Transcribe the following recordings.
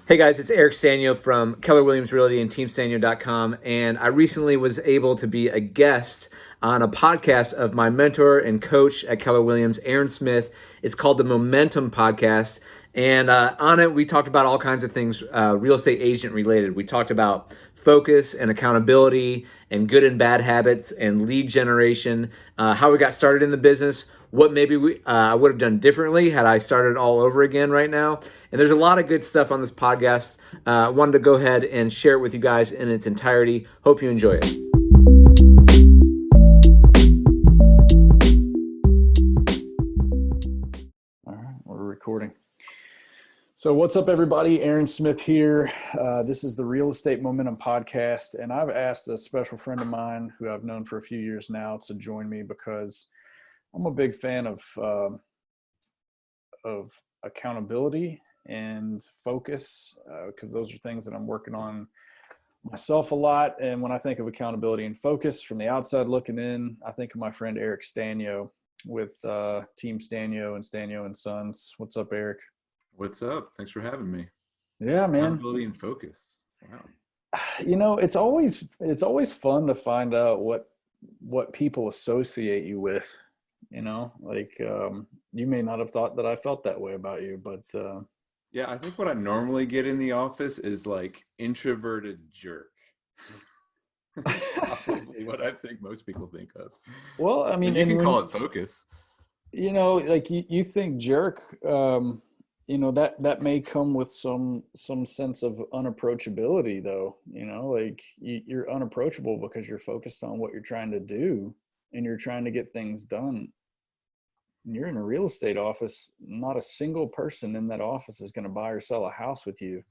Hey guys, it's Eric Sztanyo from Keller Williams Realty and TeamStanyo.com, and I recently was able to be a guest on a podcast of my mentor and coach at Keller Williams, Aaron Smith. It's called the Momentum Podcast, and on it we talked about all kinds of things real estate agent related. We talked about focus and accountability and good and bad habits and lead generation, how we got started in the business, what maybe I would have done differently had I started all over again right now. And there's a lot of good stuff on this podcast. I wanted to go ahead and share it with you guys in its entirety. Hope you enjoy it. All right, we're recording. So what's up, everybody? Aaron Smith here. This is the Real Estate Momentum Podcast, and I've asked a special friend of mine who I've known for a few years now to join me because I'm a big fan of accountability and focus, because those are things that I'm working on myself a lot. And when I think of accountability and focus from the outside looking in, I think of my friend Eric Sztanyo with Team Sztanyo and Sztanyo and Sons. What's up, Eric? What's up? Thanks for having me. Yeah, man. Accountability and focus. Wow. You know, it's always fun to find out what people associate you with. You know, like you may not have thought that I felt that way about you, but Yeah, I think what I normally get in the office is like introverted jerk. That's probably what I think most people think of. well, I mean, And you and can when call it focus. you know, like you think jerk, you know, that may come with some sense of unapproachability, though. You know, like you're unapproachable because you're focused on what you're trying to do and you're trying to get things done. And you're in a real estate office, not a single person in that office is going to buy or sell a house with you.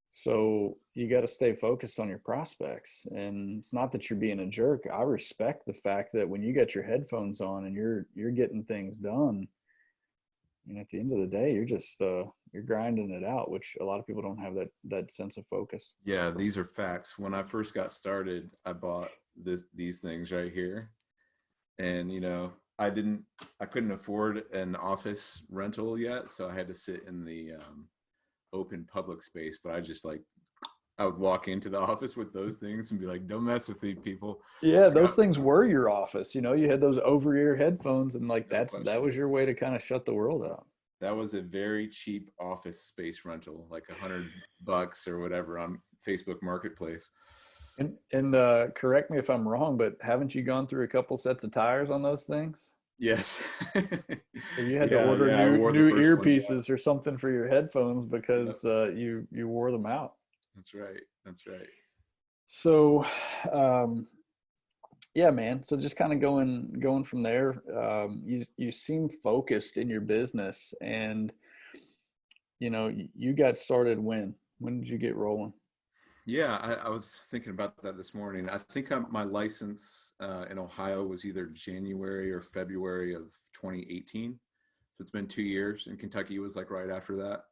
So you got to stay focused on your prospects. And it's not that you're being a jerk. I respect the fact that when you got your headphones on and you're getting things done, and at the end of the day, you're just you're grinding it out, which a lot of people don't have that sense of focus. Yeah, these are facts. When I first got started, I bought these things right here. And I couldn't afford an office rental yet, so I had to sit in the open public space. But I would walk into the office with those things and be like, "Don't mess with these people." Yeah, I those got things were your office. You know, you had those over-ear headphones, and like no that question. was your way to kind of shut the world out. That was a very cheap office space rental, like $100 or whatever on Facebook Marketplace. And correct me if I'm wrong, but haven't you gone through a couple sets of tires on those things? Yes. So you had to Yeah, order yeah. I wore the new first ones out. earpieces or something for your headphones Yep, because you wore them out. that's right. That's right. So um, yeah, man. So just kind of going from there. You seem focused in your business, and you know you got started when? When did you get rolling? Yeah, I was thinking about that this morning. I think my license in Ohio was either January or February of 2018. So it's been 2 years. In Kentucky was like right after that.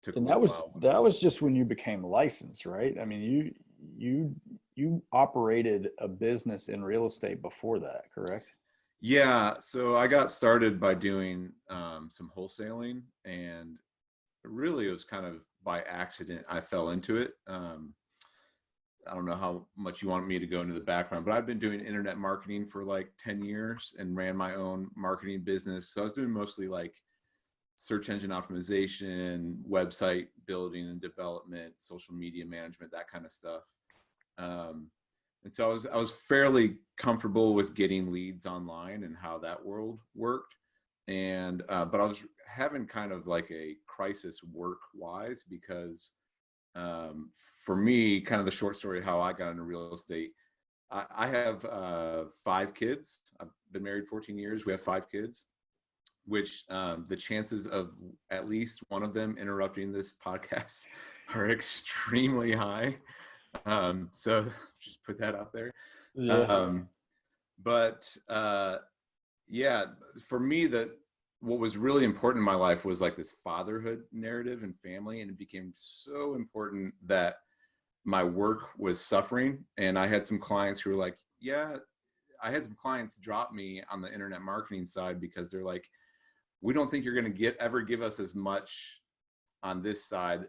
Took a And little while. that was just when you became licensed, right? I mean, you you operated a business in real estate before that, correct? Yeah, so I got started by doing some wholesaling, and really it was kind of by accident I fell into it. I don't know how much you want me to go into the background, but I've been doing internet marketing for like 10 years and ran my own marketing business. So I was doing mostly like search engine optimization, website building and development, social media management, that kind of stuff. And so I was fairly comfortable with getting leads online and how that world worked. And but I was having kind of like a crisis work wise because for me, kind of the short story how I got into real estate. I have 5 kids. I've been married 14 years. We have 5 kids, which the chances of at least one of them interrupting this podcast are extremely high. So just put that out there. Yeah. Um, but yeah, for me, what was really important in my life was like this fatherhood narrative and family, and it became so important that my work was suffering. And I had some clients who were like, yeah, I had some clients drop me on the internet marketing side because they're like, we don't think you're going to ever give us as much on this side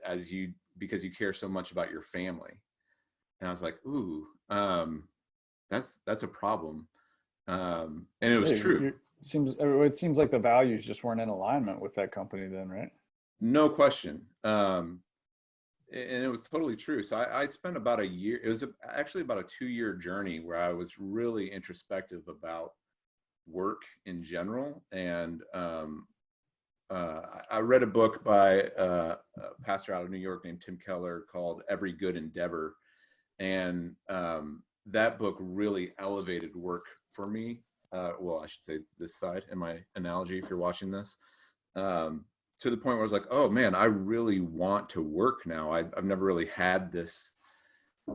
because you care so much about your family. And I was like, ooh, that's a problem. And it was true. It seems like the values just weren't in alignment with that company then, right? No question. And it was totally true. So I spent about a year, it was actually about a 2-year journey where I was really introspective about work in general. And I read a book by a pastor out of New York named Tim Keller called Every Good Endeavor. And that book really elevated work for me. Well, I should say this side in my analogy, if you're watching this, to the point where I was like, oh man, I really want to work now. I've never really had this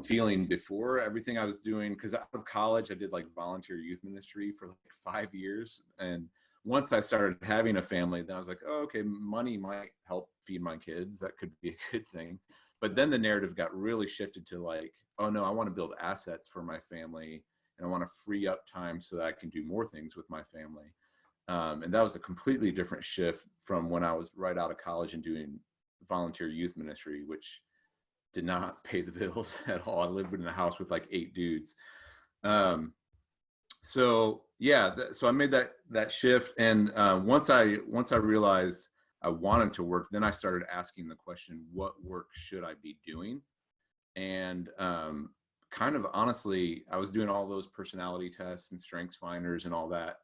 feeling before. Everything I was doing, because out of college, I did like volunteer youth ministry for like 5 years. And once I started having a family, then I was like, oh, okay, money might help feed my kids. That could be a good thing. But then the narrative got really shifted to like, oh no, I want to build assets for my family, and I want to free up time so that I can do more things with my family. And that was a completely different shift from when I was right out of college and doing volunteer youth ministry, which did not pay the bills at all. I lived in a house with like 8 dudes. So yeah, so I made that shift. And once I realized I wanted to work, then I started asking the question, what work should I be doing? And kind of honestly, I was doing all those personality tests and strengths finders and all that.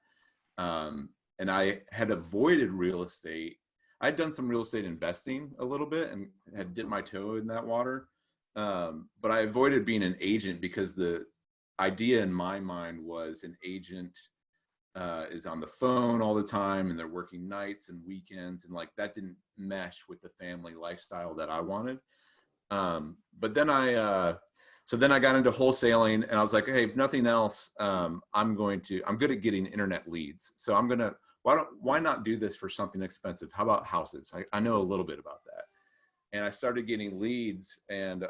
And I had avoided real estate. I'd done some real estate investing a little bit and had dipped my toe in that water. But I avoided being an agent because the idea in my mind was an agent is on the phone all the time and they're working nights and weekends, and like that didn't mesh with the family lifestyle that I wanted. But then then I got into wholesaling, and I was like, hey, if nothing else, I'm good at getting internet leads. So why not do this for something expensive? How about houses? I know a little bit about that. And I started getting leads and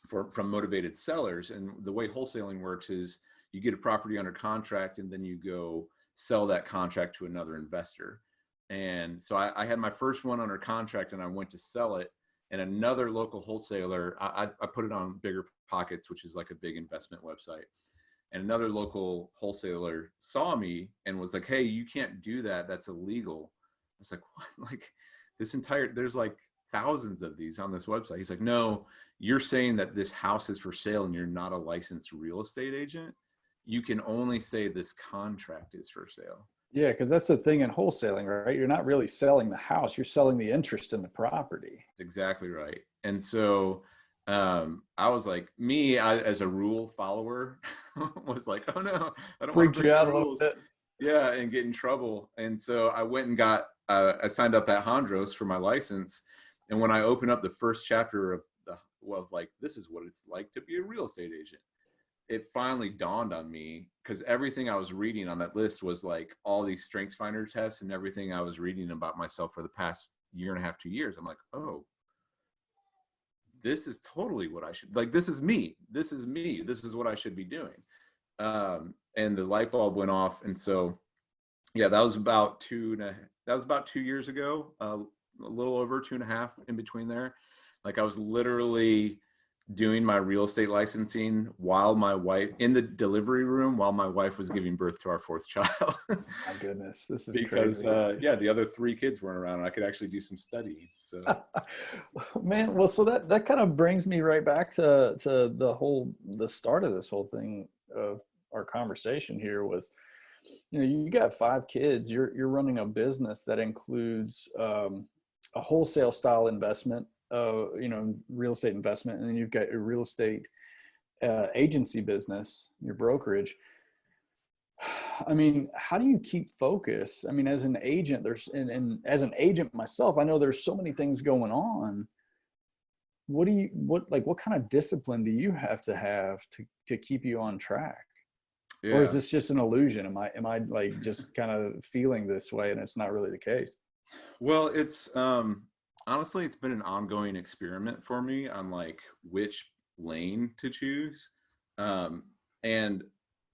from motivated sellers. And the way wholesaling works is you get a property under contract and then you go sell that contract to another investor. And so I had my first one under contract and I went to sell it. And another local wholesaler, I put it on Bigger Pockets, which is like a big investment website. And another local wholesaler saw me and was like, hey, you can't do that. That's illegal. I was like, what? Like there's like thousands of these on this website. He's like, no, you're saying that this house is for sale and you're not a licensed real estate agent. You can only say this contract is for sale. Yeah, because that's the thing in wholesaling, right? You're not really selling the house, you're selling the interest in the property. Exactly right. And so I was like, as a rule follower was like, oh no, I don't want to break the rules. Yeah, and get in trouble. And so I went and I signed up at Hondros for my license. And when I opened up the first chapter of like, this is what it's like to be a real estate agent, it finally dawned on me, because everything I was reading on that list was like all these strengths finder tests and everything I was reading about myself for the past 1.5 to 2 years. I'm like, oh, this is totally what I should, like, this is me. This is what I should be doing. And the light bulb went off. And so, yeah, that was about 2 years ago, a little over 2.5 in between there. Like I was literally doing my real estate licensing while my wife in the delivery room, while my wife was giving birth to our 4th child. My goodness, this is because crazy. Yeah, the other 3 kids weren't around and I could actually do some studying. So man, well, so that kind of brings me right back to the start of this whole thing of our conversation here was, you got 5 kids, you're running a business that includes a wholesale style investment, real estate investment, and then you've got your real estate agency business, your brokerage. I mean, how do you keep focus? I mean, as an agent, and as an agent myself, I know there's so many things going on. What kind of discipline do you have to keep you on track? Yeah. Or is this just an illusion? Am I like just kind of feeling this way and it's not really the case? Well, it's honestly, it's been an ongoing experiment for me on like which lane to choose. And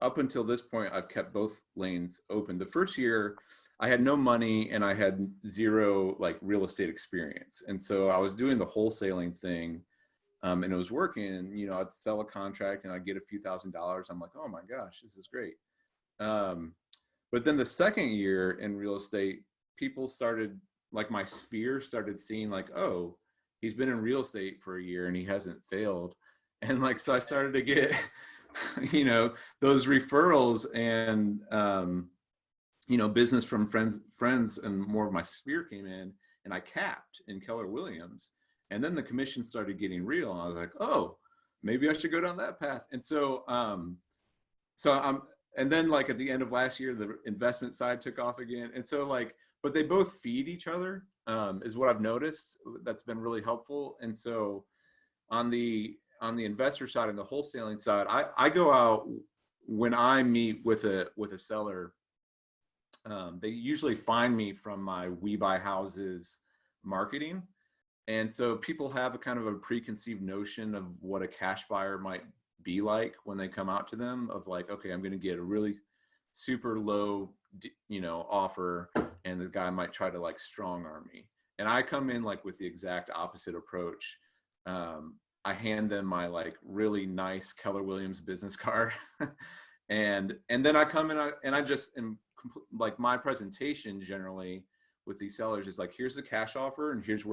up until this point, I've kept both lanes open. The first year I had no money and I had zero like real estate experience. And so I was doing the wholesaling thing, and it was working. And, you know, I'd sell a contract and I'd get a few $1,000s. I'm like, oh my gosh, this is great. But then the second year in real estate, people started, like my sphere started seeing like, oh, he's been in real estate for a year and he hasn't failed. And like, so I started to get, you know, those referrals and, you know, business from friends and more of my sphere came in, and I capped in Keller Williams. And then the commission started getting real. And I was like, oh, maybe I should go down that path. And so, and then like at the end of last year, the investment side took off again. And so like, but they both feed each other, is what I've noticed. That's been really helpful. And so on the investor side and the wholesaling side, I go out when I meet with a seller. They usually find me from my We Buy Houses marketing. And so people have a kind of a preconceived notion of what a cash buyer might be like when they come out to them, of like, okay, I'm going to get a really super low, you know, offer, and the guy might try to like strong arm me. And I come in like with the exact opposite approach. I hand them my like really nice Keller Williams business card. and then I come in and I just am like, my presentation generally with these sellers is like, here's the cash offer and here's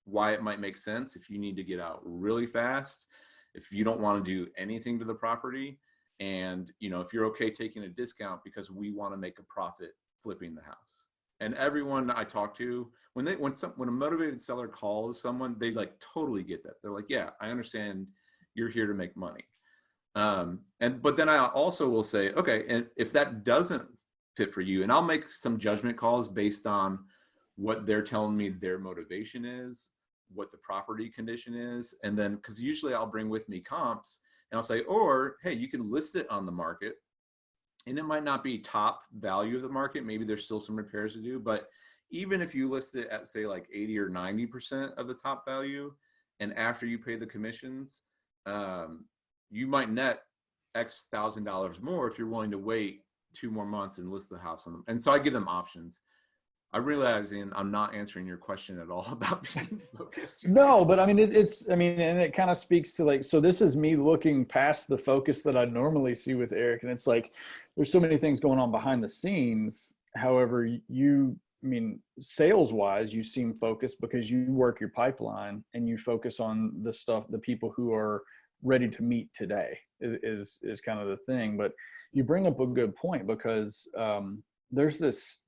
why it might make sense if you need to get out really fast, if you don't want to do anything to the property, and, you know, if you're okay taking a discount because we want to make a profit flipping the house. And everyone I talk to, when a motivated seller calls someone, they like totally get that. They're like, yeah, I understand you're here to make money. But then I also will say, okay, and if that doesn't fit for you, and I'll make some judgment calls based on what they're telling me their motivation is, what the property condition is. And then, because usually I'll bring with me comps and I'll say, or hey, you can list it on the market and it might not be top value of the market. Maybe there's still some repairs to do, but even if you list it at say like 80 or 90% of the top value, and after you pay the commissions, you might net X $1,000 more if you're willing to wait 2 more months and list the house on them. And so I give them options. I'm realizing I'm not answering your question at all about being focused. No, but I mean, and it kind of speaks to like, so this is me looking past the focus that I normally see with Eric. And it's like, there's so many things going on behind the scenes. However, sales wise, you seem focused because you work your pipeline and you focus on the people who are ready to meet today is kind of the thing. But you bring up a good point, because there's this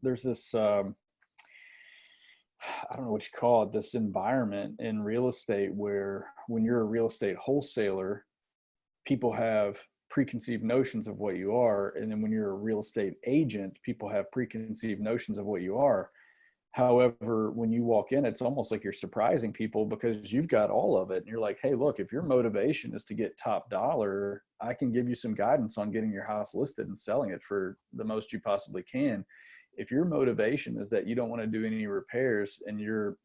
I don't know what you call it, this environment in real estate where when you're a real estate wholesaler, people have preconceived notions of what you are. And then when you're a real estate agent, people have preconceived notions of what you are. However, when you walk in, it's almost like you're surprising people because you've got all of it. And you're like, hey, look, if your motivation is to get top dollar, I can give you some guidance on getting your house listed and selling it for the most you possibly can. If your motivation is that you don't want to do any repairs and you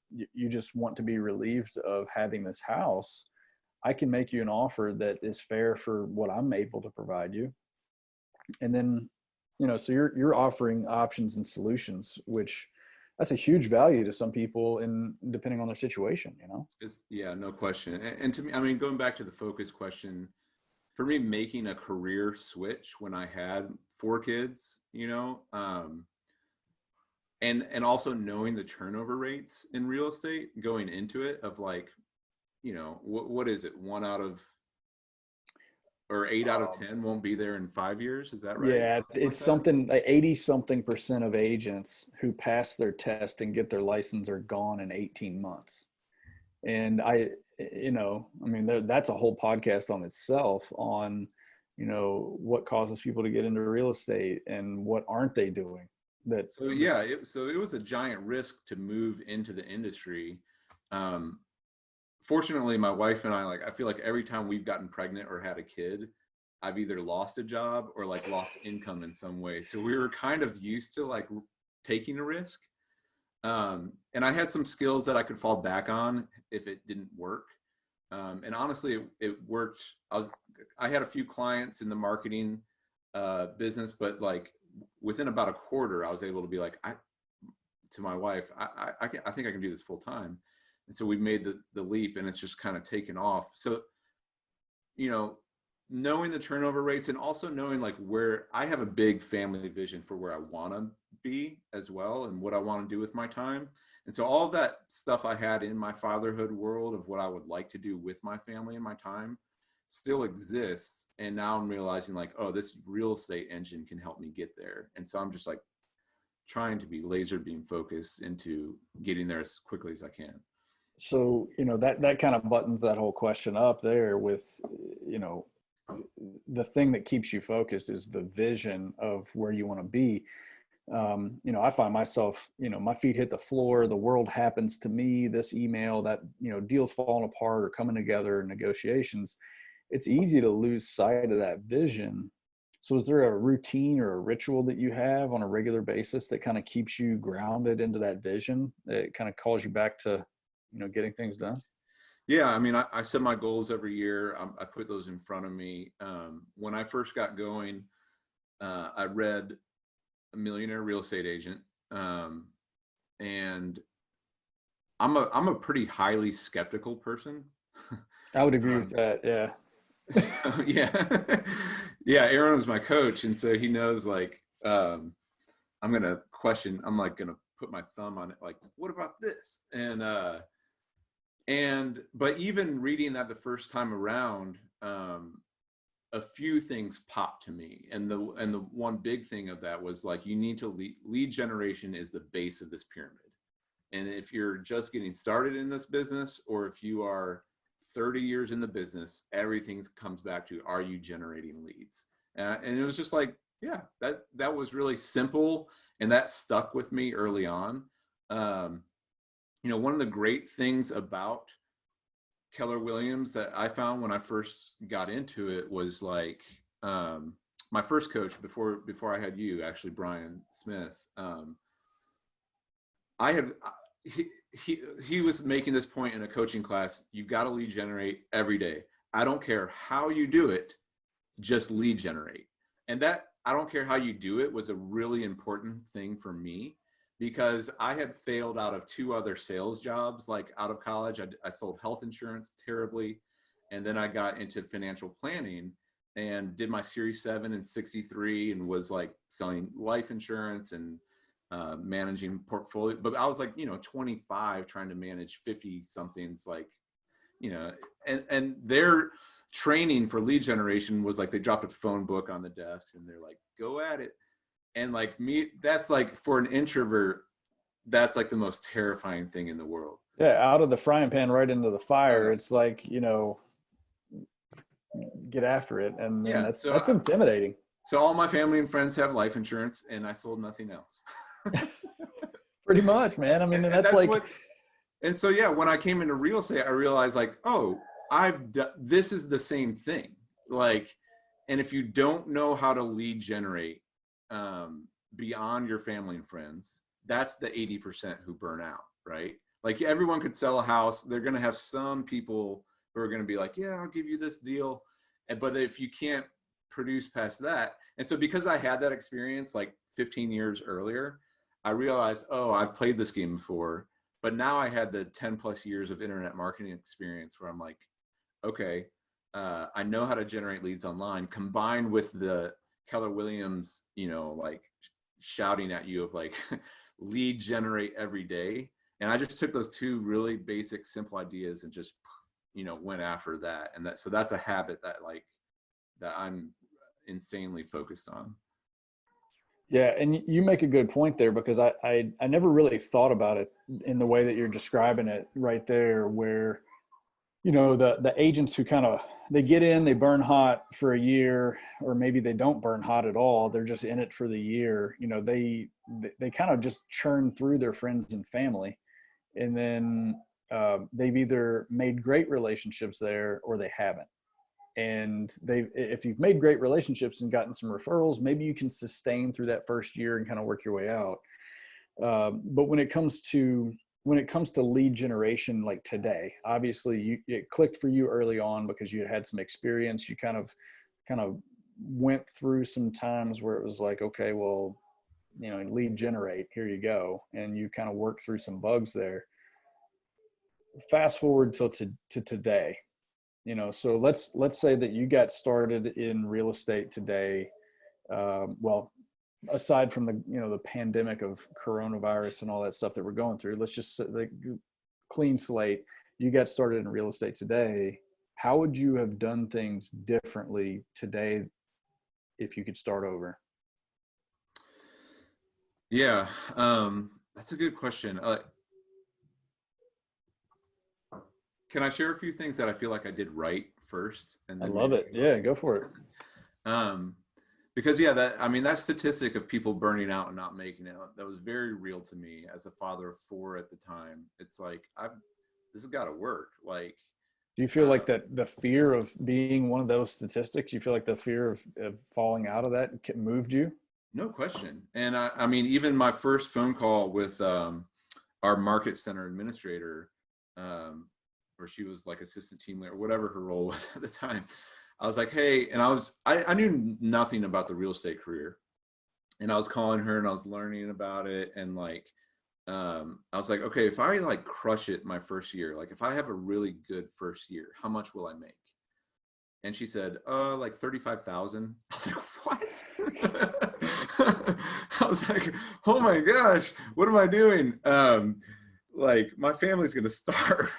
just want to be relieved of having this house, I can make you an offer that is fair for what I'm able to provide you. And then, you know, so you're offering options and solutions, which that's a huge value to some people depending on their situation, you know? Yeah, no question. And to me, I mean, going back to the focus question, for me, making a career switch when I had 4 kids, you know, and also knowing the turnover rates in real estate going into it, of like, you know, what is it? 8 out of 10 won't be there in 5 years. Is that right? Yeah, it's something like 80-something% of agents who pass their test and get their license are gone in 18 months. And that's a whole podcast on itself on, you know, what causes people to get into real estate and what aren't they doing. So it was a giant risk to move into the industry. Fortunately, my wife and I feel like every time we've gotten pregnant or had a kid, I've either lost a job or like lost income in some way. So we were kind of used to like taking a risk. And I had some skills that I could fall back on if it didn't work. And honestly, it worked. I had a few clients in the marketing business, but like within about a quarter, I was able to be like, to my wife, I think I can do this full time. And so we made the leap, and it's just kind of taken off. So, you know, knowing the turnover rates, and also knowing like where I have a big family vision for where I want to be as well, and what I want to do with my time. And so all of that stuff I had in my fatherhood world of what I would like to do with my family and my time still exists. And now I'm realizing like, oh, this real estate engine can help me get there. And so I'm just like trying to be laser beam focused into getting there as quickly as I can. So, you know, that kind of buttons that whole question up there with, you know, the thing that keeps you focused is the vision of where you want to be. You know, I find myself, you know, my feet hit the floor, the world happens to me, this email, that, you know, deals falling apart or coming together, negotiations. It's easy to lose sight of that vision. So is there a routine or a ritual that you have on a regular basis that kind of keeps you grounded into that vision, that kind of calls you back to, you know, getting things done? Yeah, I mean, I set my goals every year. I put those in front of me. When I first got going, I read A Millionaire Real Estate Agent, and I'm a pretty highly skeptical person. I would agree with that. Yeah. So, yeah, yeah. Aaron was my coach, and so he knows like I'm gonna question. I'm like gonna put my thumb on it. Like, what about this? But even reading that the first time around, a few things popped to me, and the one big thing of that was like, you need to lead generation is the base of this pyramid. And if you're just getting started in this business, or if you are 30 years in the business, everything comes back to, are you generating leads? And it was just like, yeah, that was really simple, and that stuck with me early on. You know, one of the great things about Keller Williams that I found when I first got into it was like, my first coach before I had you, actually, Brian Smith, he was making this point in a coaching class: you've got to lead generate every day. I don't care how you do it, just lead generate. And that, I don't care how you do it, was a really important thing for me, because I had failed out of 2 other sales jobs. Like out of college, I sold health insurance terribly. And then I got into financial planning and did my Series 7 and 63, and was like selling life insurance and managing portfolio. But I was like, you know, 25 trying to manage 50 somethings, like, you know, and their training for lead generation was like, they dropped a phone book on the desk and they're like, go at it. And like me, that's like, for an introvert, that's like the most terrifying thing in the world. Yeah. Out of the frying pan right into the fire. It's like, you know, get after it. And then that's intimidating. So all my family and friends have life insurance, and I sold nothing else. Pretty much, man. I mean, that's like, and so, yeah, when I came into real estate, I realized like, oh, this is the same thing. Like, and if you don't know how to lead generate beyond your family and friends, that's the 80% who burn out, right? Like, everyone could sell a house. They're going to have some people who are going to be like, yeah, I'll give you this deal. But if you can't produce past that. And so because I had that experience like 15 years earlier, I realized, oh, I've played this game before. But now I had the 10 plus years of internet marketing experience where I'm like, okay, I know how to generate leads online, combined with the Keller Williams, you know, like shouting at you of like, lead generate every day. And I just took those 2 really basic, simple ideas and just, you know, went after that. And so that's a habit that I'm insanely focused on. Yeah. And you make a good point there, because I never really thought about it in the way that you're describing it right there, where, you know, the agents who kind of, they get in, they burn hot for a year, or maybe they don't burn hot at all. They're just in it for the year. You know, they kind of just churn through their friends and family. And then they've either made great relationships there or they haven't. And if you've made great relationships and gotten some referrals, maybe you can sustain through that first year and kind of work your way out. But when it comes to lead generation, like today, obviously it clicked for you early on because you had some experience. You kind of went through some times where it was like, okay, well, lead generate, here you go. And you kind of work through some bugs there. Fast forward to today, so let's say that you got started in real estate today. Well, aside from the pandemic of coronavirus and all that stuff that we're going through, let's just say, like, clean slate, you got started in real estate today. How would you have done things differently today if you could start over? Yeah, that's a good question. Can I share a few things that I feel like I did right first? And I then love it. Yeah, go for it. Because that statistic of people burning out and not making it, that was very real to me as a father of 4 at the time. It's like, this has got to work. Like, do you feel like that the fear of being one of those statistics, you feel like the fear of falling out of that moved you? No question. And I mean, even my first phone call with our market center administrator, where she was like assistant team leader, whatever her role was at the time, I was like, hey, and I knew nothing about the real estate career. And I was calling her and I was learning about it. And like, I was like, okay, if I like crush it my first year, like if I have a really good first year, how much will I make? And she said, like 35,000. I was like, what? I was like, oh my gosh, what am I doing? Like my family's going to starve.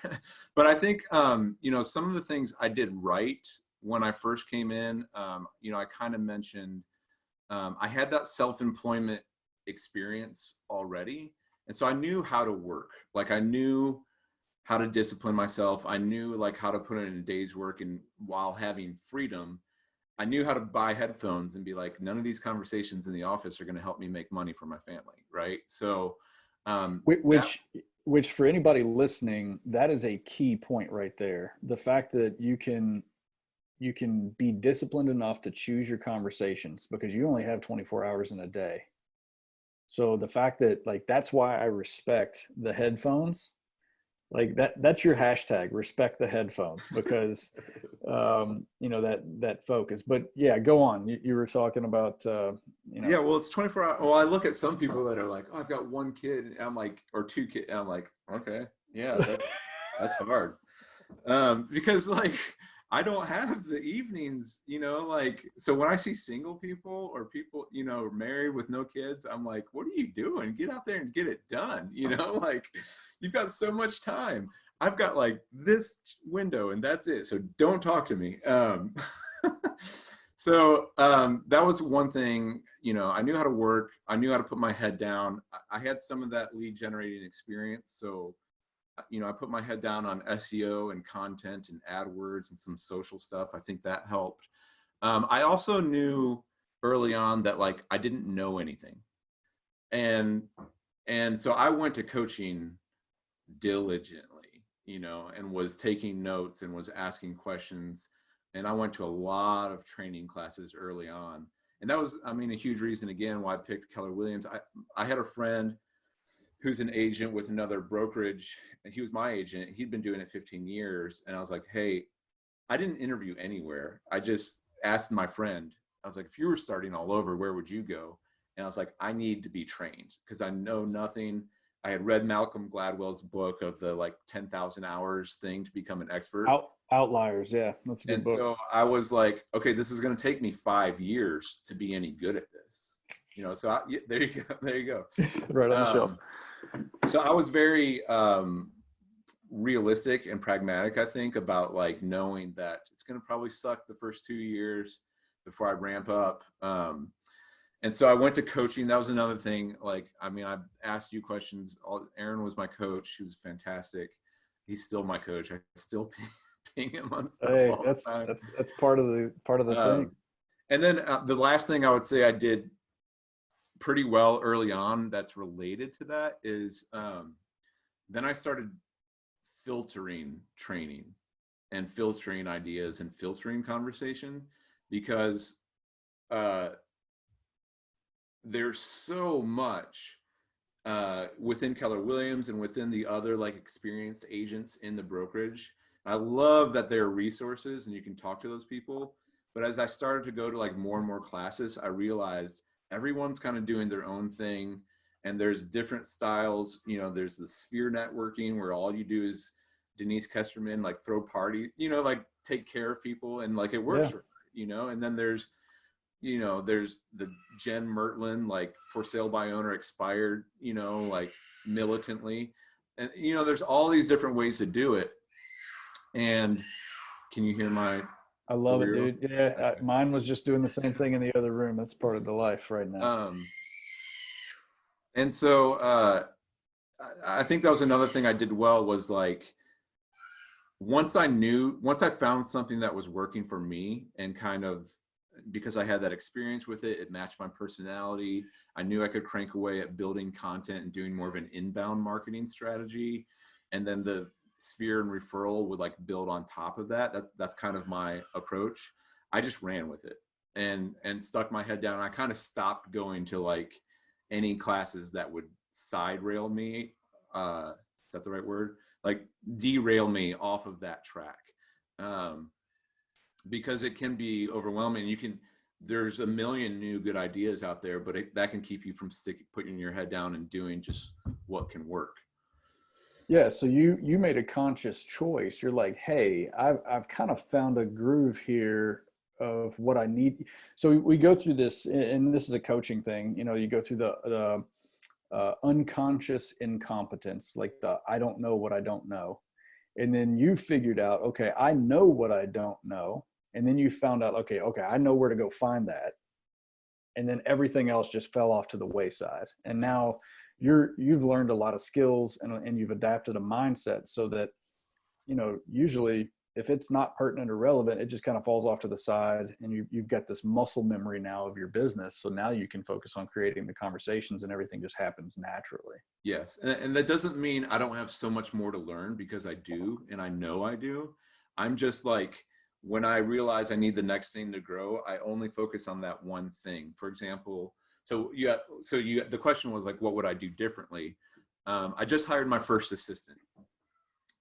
But I think, some of the things I did right when I first came in, I kind of mentioned, I had that self-employment experience already. And so I knew how to work. Like I knew how to discipline myself. I knew like how to put in a day's work, and while having freedom, I knew how to buy headphones and be like, none of these conversations in the office are going to help me make money for my family. Right. So, which for anybody listening, that is a key point right there. The fact that you can be disciplined enough to choose your conversations, because you only have 24 hours in a day. So the fact that, like, that's why I respect the headphones. Like that's your hashtag, respect the headphones, because that focus. But yeah, go on. You were talking about Yeah, well, it's 24 hours. Well, I look at some people that are like, oh, I've got 1 kid, and I'm like, or 2 kids, and I'm like, okay, yeah, that's hard. Because like I don't have the evenings, like, so when I see single people or people, married with no kids, I'm like, what are you doing? Get out there and get it done. Like you've got so much time. I've got like this window and that's it. So don't talk to me. So that was one thing, I knew how to work. I knew how to put my head down. I had some of that lead generating experience. So I put my head down on SEO and content and AdWords and some social stuff. I think that helped. I also knew early on that like I didn't know anything. And so I went to coaching diligently, and was taking notes and was asking questions. And I went to a lot of training classes early on. And that was, a huge reason again why I picked Keller Williams. I had a friend who's an agent with another brokerage, and he was my agent. He'd been doing it 15 years. And I was like, hey, I didn't interview anywhere. I just asked my friend, I was like, if you were starting all over, where would you go? And I was like, I need to be trained because I know nothing. I had read Malcolm Gladwell's book of the like 10,000 hours thing to become an expert. Outliers. Yeah. That's a good book. So I was like, okay, this is going to take me 5 years to be any good at this. So there you go. There you go. Right on the shelf. So I was very realistic and pragmatic, I think, about like knowing that it's going to probably suck the first 2 years before I ramp up. And so I went to coaching. That was another thing. Like, I asked you questions. Aaron was my coach. He was fantastic. He's still my coach. I still ping him on stuff. Hey, that's part of the thing. And then the last thing I would say I did pretty well early on that's related to that is then I started filtering training and filtering ideas and filtering conversation, because there's so much within Keller Williams and within the other like experienced agents in the brokerage. I love that there are resources and you can talk to those people, But as I started to go to like more and more classes, I realized everyone's kind of doing their own thing, and there's different styles. You know, there's the sphere networking where all you do is Denise Kesterman, like throw parties, you know, like take care of people, and like it works, Yeah. you know. And then there's, you know, there's the Jen Mertlin, like for sale by owner expired, you know, like militantly. And, you know, there's all these different ways to do it. And can you hear my I love it, real? dude. Yeah, Okay. mine was just doing the same thing in the other room. That's part of the life right now. And so I think that was another thing I did well, was like, once I found something that was working for me, and kind of, because I had that experience with it, it matched my personality. I knew I could crank away at building content and doing more of an inbound marketing strategy. And then the sphere and referral would like build on top of that. That's kind of my approach. I just ran with it and stuck my head down. I kind of stopped going to like any classes that would side rail me. Is that the right word? Like derail me off of that track. Because it can be overwhelming. There's a million new good ideas out there, but that can keep you from putting your head down and doing just what can work. Yeah, so you made a conscious choice. You're like, hey, I've kind of found a groove here of what I need. So we go through this, and this is a coaching thing. You know, you go through the unconscious incompetence, like the I don't know what I don't know, and then you figured out, okay, I know what I don't know, and then you found out, okay, I know where to go find that, and then everything else just fell off to the wayside. And now you've learned a lot of skills, and you've adapted a mindset so that, you know, usually if it's not pertinent or relevant, it just kind of falls off to the side, and you've got this muscle memory now of your business. So now you can focus on creating the conversations, and everything just happens naturally. Yes. And that doesn't mean I don't have so much more to learn, because I do. And I know I do. I'm just like, when I realize I need the next thing to grow, I only focus on that one thing. For example, the question was like, what would I do differently? I just hired my first assistant,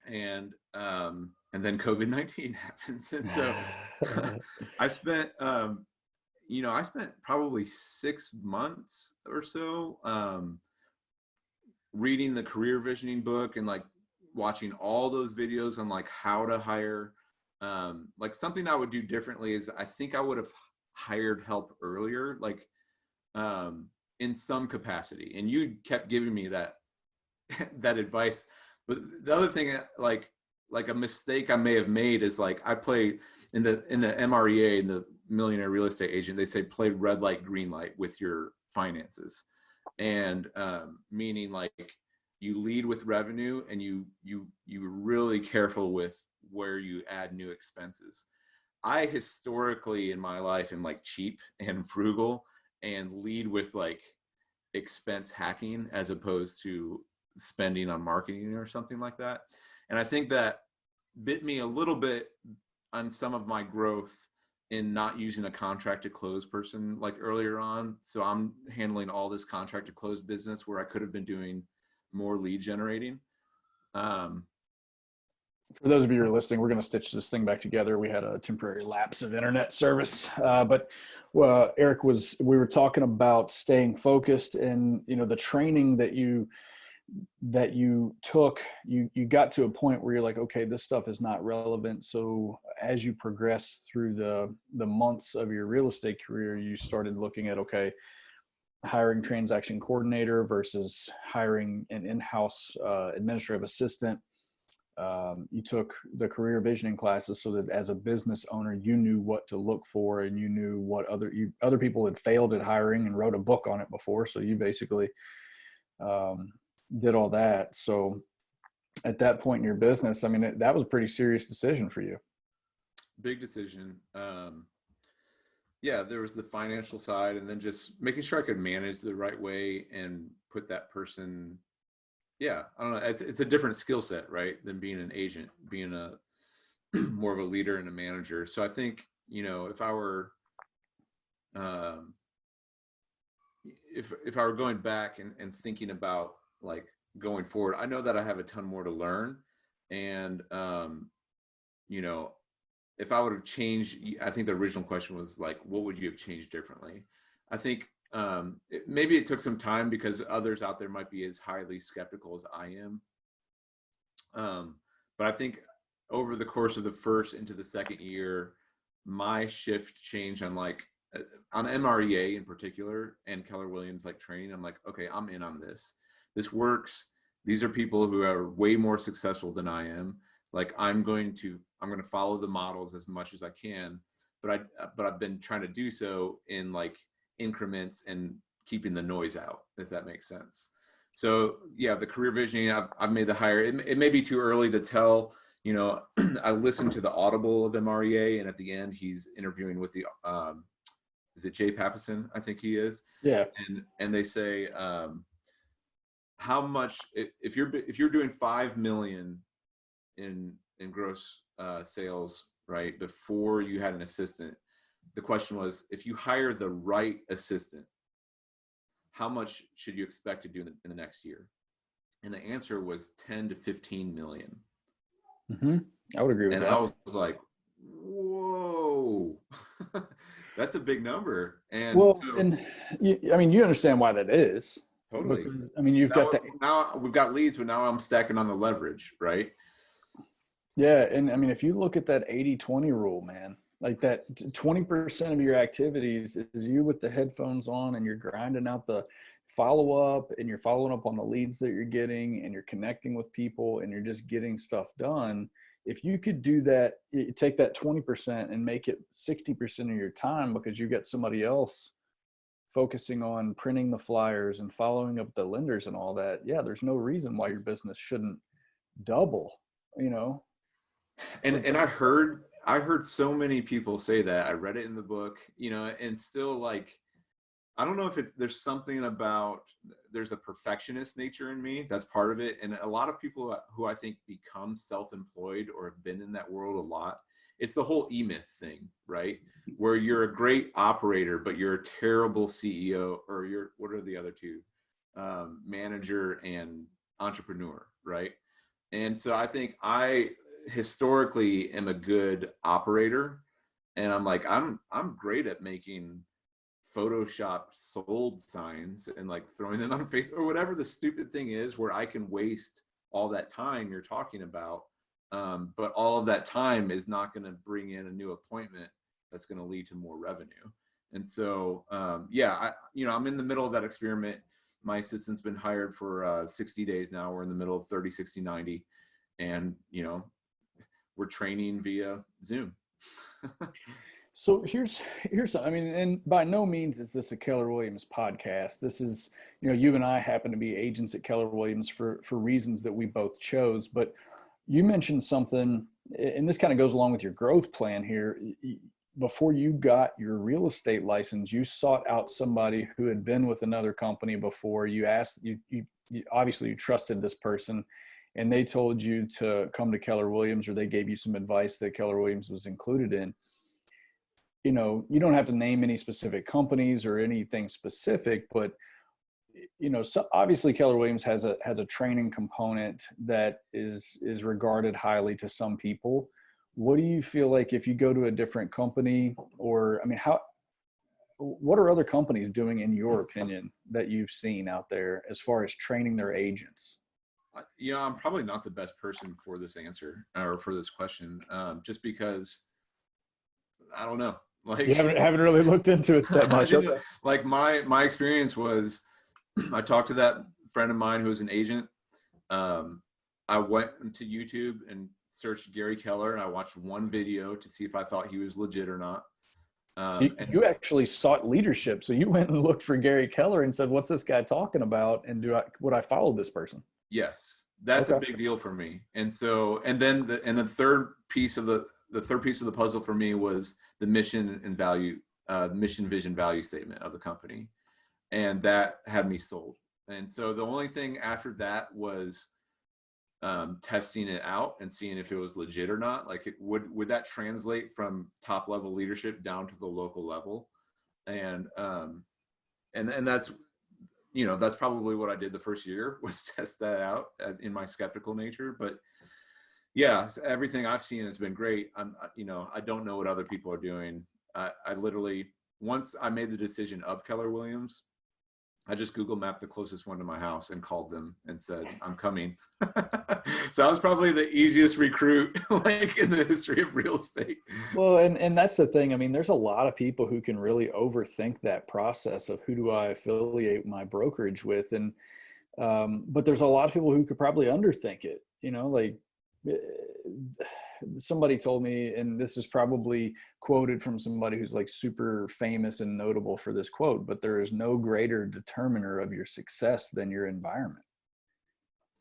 and then COVID-19 happens. And so I spent, I spent probably 6 months or so, reading the career visioning book, and like watching all those videos on like how to hire. Like something I would do differently is I think I would have hired help earlier, like in some capacity. And you kept giving me that that advice. But the other thing, like a mistake I may have made is like, I play in the MREA, in the Millionaire Real Estate Agent, they say play red light, green light with your finances. And meaning like you lead with revenue, and you're really careful with where you add new expenses. I historically in my life am like cheap and frugal, and lead with like expense hacking as opposed to spending on marketing or something like that. And I think that bit me a little bit on some of my growth in not using a contract to close person like earlier on. So I'm handling all this contract to close business where I could have been doing more lead generating. For those of you who are listening, we're going to stitch this thing back together. We had a temporary lapse of internet service, but Eric, we were talking about staying focused, and you know, the training that you took, you got to a point where you're like, okay, this stuff is not relevant. So as you progress through the months of your real estate career, you started looking at, okay, hiring transaction coordinator versus hiring an in-house administrative assistant. You took the career visioning classes so that as a business owner, you knew what to look for, and you knew what other people had failed at hiring and wrote a book on it before. So you basically did all that. So at that point in your business, I mean, that was a pretty serious decision for you. Big decision. Yeah, there was the financial side, and then just making sure I could manage the right way and put that person. Yeah, I don't know. It's a different skill set, right, than being an agent, being a more of a leader and a manager. So I think, you know, if I were going back and thinking about like going forward, I know that I have a ton more to learn, and you know, if I would have changed, I think the original question was like, what would you have changed differently? I think maybe it took some time because others out there might be as highly skeptical as I am. But I think over the course of the first into the second year, my shift changed on like on MREA in particular and Keller Williams like training. I'm like, okay, I'm in on this. This works. These are people who are way more successful than I am. Like I'm going to follow the models as much as I can, but I've been trying to do so in like increments and keeping the noise out, if that makes sense. So yeah, the career visioning, I've made the hire. It may be too early to tell. You know, I listened to the Audible of MREA, and at the end, he's interviewing with the is it Jay Papasan? I think he is. Yeah. And they say how much if you're doing 5 million in gross sales, right, before you had an assistant, the question was, if you hire the right assistant, how much should you expect to do in the next year? And the answer was 10 to 15 million. Mm-hmm. I would agree with that. And I was like, whoa, that's a big number. And well, so, and I mean, you understand why that is. totally. Because, I mean, you've now, got that. Now we've got leads, but now I'm stacking on the leverage, right? Yeah. And I mean, if you look at that 80-20 rule, man, like that 20% of your activities is you with the headphones on and you're grinding out the follow-up and you're following up on the leads that you're getting and you're connecting with people and you're just getting stuff done. If you could do that, you take that 20% and make it 60% of your time because you got somebody else focusing on printing the flyers and following up the lenders and all that. Yeah, there's no reason why your business shouldn't double, you know? And I heard so many people say that. I read it in the book, you know, and still like, I don't know if there's something about, there's a perfectionist nature in me. That's part of it. And a lot of people who I think become self-employed or have been in that world a lot, it's the whole E-Myth thing, right? Where you're a great operator, but you're a terrible CEO, or what are the other two? Manager and entrepreneur, right? And so I think I historically am a good operator, and I'm like, I'm great at making Photoshop sold signs and like throwing them on Facebook or whatever the stupid thing is, where I can waste all that time you're talking about. But all of that time is not going to bring in a new appointment that's going to lead to more revenue. And so, yeah, I'm in the middle of that experiment. My assistant's been hired for 60 days now. We're in the middle of 30, 60, 90. And, we're training via Zoom. So here's, I mean, and by no means is this a Keller Williams podcast. This is, you and I happen to be agents at Keller Williams for reasons that we both chose. But you mentioned something, and this kind of goes along with your growth plan here. Before you got your real estate license, you sought out somebody who had been with another company before. You asked, you obviously you trusted this person, and they told you to come to Keller Williams, or they gave you some advice that Keller Williams was included in. You don't have to name any specific companies or anything specific, but so obviously Keller Williams has a training component that is regarded highly to some people. What do you feel like if you go to a different company, or I mean, what are other companies doing in your opinion that you've seen out there as far as training their agents? I'm probably not the best person for this answer or for this question, just because I don't know. Like, you haven't really looked into it that much. Okay. Like my experience was, I talked to that friend of mine who was an agent. I went to YouTube and searched Gary Keller, and I watched one video to see if I thought he was legit or not. So you actually sought leadership. So you went and looked for Gary Keller and said, "What's this guy talking about? And would I follow this person?" Yes, that's a big deal for me. And so, and then the third piece of the puzzle for me was the mission and value, mission, vision, value statement of the company. And that had me sold. And so the only thing after that was testing it out and seeing if it was legit or not. Like, would that translate from top level leadership down to the local level? And that's, that's probably what I did the first year, was test that out in my skeptical nature. But Yeah, so everything I've seen has been great. I don't know what other people are doing. I literally, once I made the decision of Keller Williams, I just Google mapped the closest one to my house and called them and said, I'm coming. So I was probably the easiest recruit like in the history of real estate. Well, and that's the thing. I mean, there's a lot of people who can really overthink that process of who do I affiliate my brokerage with. And, but there's a lot of people who could probably underthink it, like somebody told me, and this is probably quoted from somebody who's like super famous and notable for this quote, but there is no greater determiner of your success than your environment.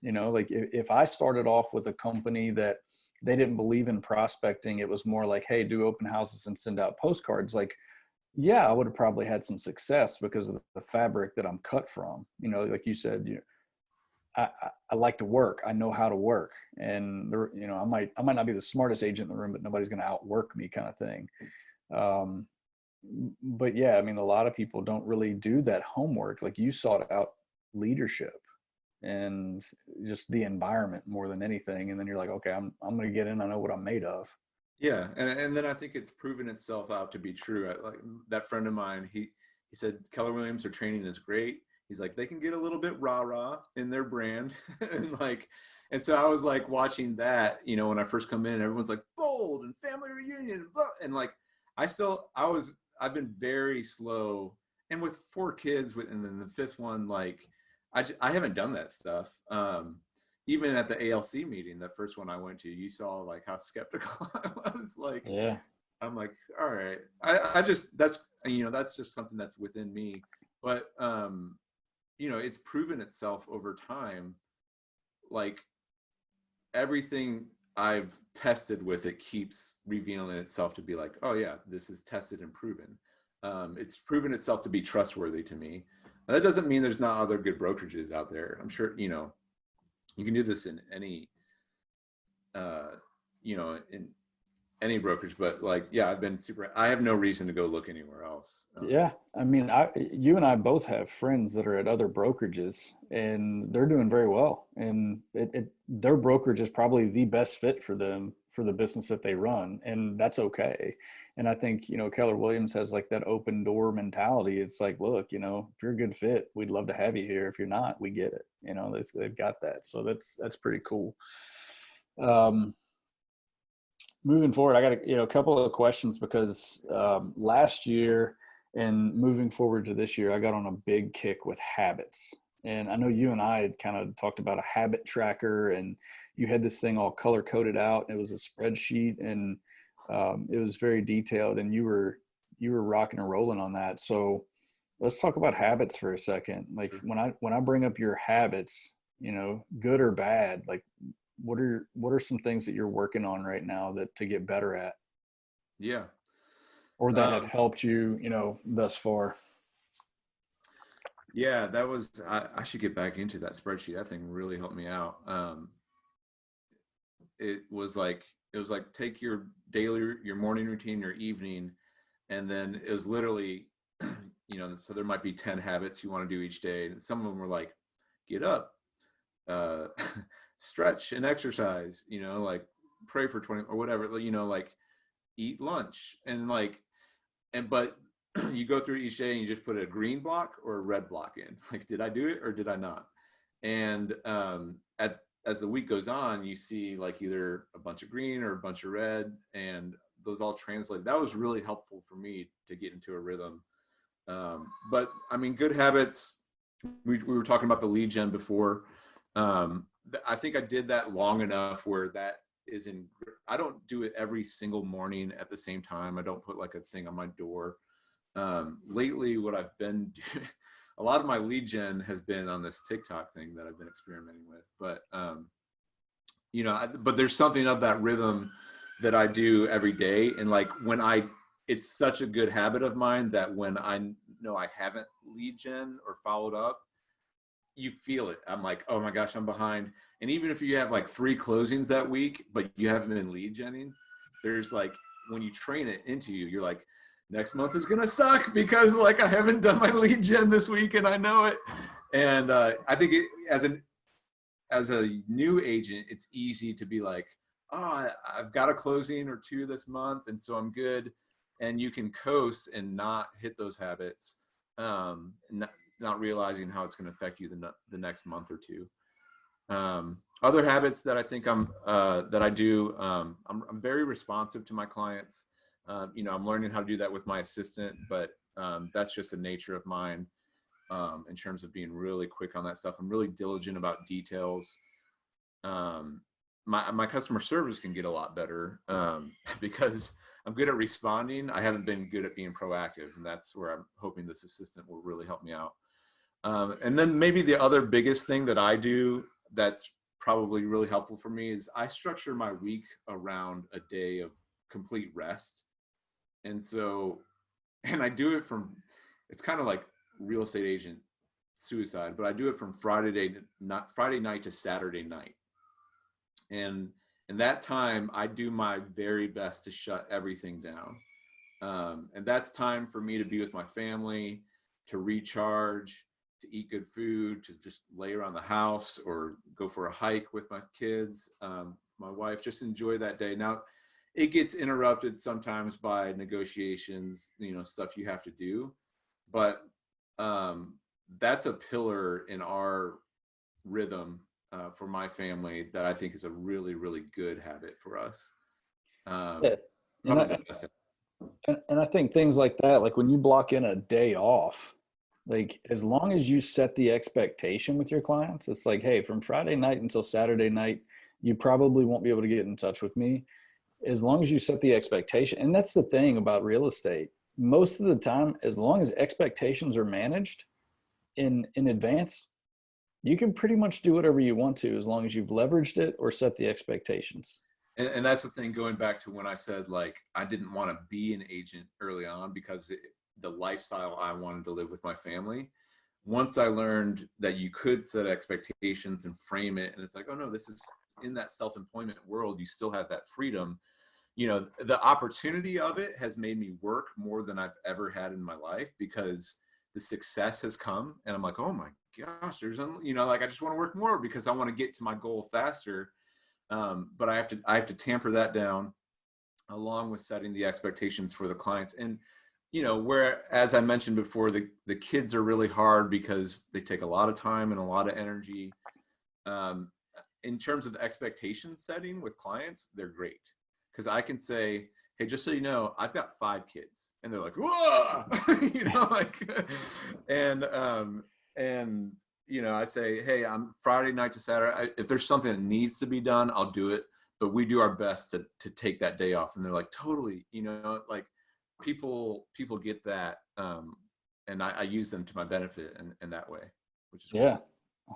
Like if I started off with a company that they didn't believe in prospecting, it was more like, hey, do open houses and send out postcards. Like, yeah, I would have probably had some success because of the fabric that I'm cut from. Like you said, I like to work. I know how to work, and I might not be the smartest agent in the room, but nobody's going to outwork me, kind of thing. But yeah, I mean, a lot of people don't really do that homework. Like you sought out leadership and just the environment more than anything, and then you're like, okay, I'm going to get in. I know what I'm made of. Yeah, and then I think it's proven itself out to be true. Like that friend of mine, he said Keller Williams, their training is great. He's like, they can get a little bit rah-rah in their brand. and so I was like watching that, when I first come in, everyone's like bold and family reunion. And like, I've been very slow. And with 4 kids, and then the 5th one, like, I haven't done that stuff. Even at the ALC meeting, that first one I went to, you saw like how skeptical I was. Like, yeah, I'm like, all right, that's just something that's within me. But, it's proven itself over time. Like everything I've tested with it keeps revealing itself to be like, oh yeah, this is tested and proven. It's proven itself to be trustworthy to me. And that doesn't mean there's not other good brokerages out there. I'm sure, you can do this in any, in any brokerage, but like, yeah, I have no reason to go look anywhere else. Yeah. I mean, you and I both have friends that are at other brokerages and they're doing very well. And their brokerage is probably the best fit for them, for the business that they run. And that's okay. And I think, Keller Williams has like that open door mentality. It's like, look, if you're a good fit, we'd love to have you here. If you're not, we get it. They've got that. So that's pretty cool. Moving forward, I got a couple of questions because last year and moving forward to this year, I got on a big kick with habits. And I know you and I had kind of talked about a habit tracker, and you had this thing all color coded out. It was a spreadsheet, and it was very detailed, and you were rocking and rolling on that. So let's talk about habits for a second. Like when I bring up your habits, good or bad, like what are some things that you're working on right now to get better at? Yeah. Or that have helped you, thus far? Yeah, that was, I should get back into that spreadsheet. That thing really helped me out. It was like take your morning routine, your evening, and then it was literally, so there might be 10 habits you want to do each day. And some of them were like, get up, stretch and exercise, like pray for 20 or whatever, like eat lunch but you go through each day and you just put a green block or a red block in. Like, did I do it or did I not? And as the week goes on, you see like either a bunch of green or a bunch of red, and those all translate. That was really helpful for me to get into a rhythm. But I mean, good habits, we were talking about the lead gen before. I think I did that long enough where that I don't do it every single morning at the same time. I don't put like a thing on my door. Lately, what I've been doing, a lot of my lead gen has been on this TikTok thing that I've been experimenting with. But, but there's something of that rhythm that I do every day. And like it's such a good habit of mine that when I know I haven't lead gen or followed up, you feel it. I'm like, oh my gosh, I'm behind. And even if you have like 3 closings that week, but you haven't been lead genning, there's like, when you train it into you, you're like, next month is going to suck because like I haven't done my lead gen this week and I know it. And I think as a new agent, it's easy to be like, I've got a closing or two this month, and so I'm good. And you can coast and not hit those habits, not realizing how it's going to affect you the next month or two. Other habits that I think that I do, I'm very responsive to my clients. I'm learning how to do that with my assistant, but that's just the nature of mine. In terms of being really quick on that stuff, I'm really diligent about details. My customer service can get a lot better because I'm good at responding. I haven't been good at being proactive, and that's where I'm hoping this assistant will really help me out. And then maybe the other biggest thing that I do that's probably really helpful for me is I structure my week around a day of complete rest. And I do it it's kind of like real estate agent suicide, but I do it from Friday night to Saturday night. And in that time, I do my very best to shut everything down. And that's time for me to be with my family, to recharge, to eat good food, to just lay around the house or go for a hike with my kids, my wife, just enjoy that day. Now, it gets interrupted sometimes by negotiations, stuff you have to do, but that's a pillar in our rhythm for my family that I think is a really, really good habit for us. Yeah. And I think things like that, like when you block in a day off, like as long as you set the expectation with your clients, it's like, hey, from Friday night until Saturday night, you probably won't be able to get in touch with me. As long as you set the expectation. And that's the thing about real estate. Most of the time, as long as expectations are managed in advance, you can pretty much do whatever you want to, as long as you've leveraged it or set the expectations. And that's the thing, going back to when I said, like, I didn't want to be an agent early on because the lifestyle I wanted to live with my family. Once I learned that you could set expectations and frame it, and it's like, oh no, this is in that self-employment world, you still have that freedom. The opportunity of it has made me work more than I've ever had in my life because the success has come, and I'm like, oh my gosh, I just want to work more because I want to get to my goal faster. But I have to tamper that down along with setting the expectations for the clients. And, where, as I mentioned before, the kids are really hard because they take a lot of time and a lot of energy. In terms of expectation setting with clients, they're great. Because I can say, hey, just so you know, I've got 5 kids. And they're like, whoa, I say, hey, I'm Friday night to Saturday. If there's something that needs to be done, I'll do it. But we do our best to take that day off. And they're like, totally, like people get that. And I use them to my benefit in that way, which is yeah,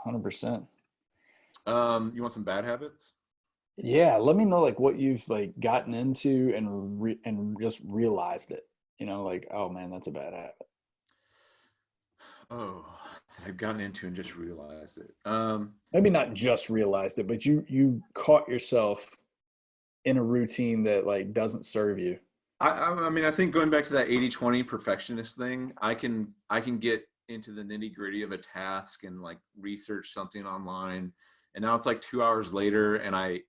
100%. You want some bad habits? Yeah. Let me know like what you've like gotten into and just realized it, like, oh man, that's a bad habit. Oh, that I've gotten into and just realized it. Maybe not just realized it, but you caught yourself in a routine that like doesn't serve you. I mean, I think going back to that 80-20 perfectionist thing, I can get into the nitty gritty of a task and like research something online. And now it's like 2 hours later and I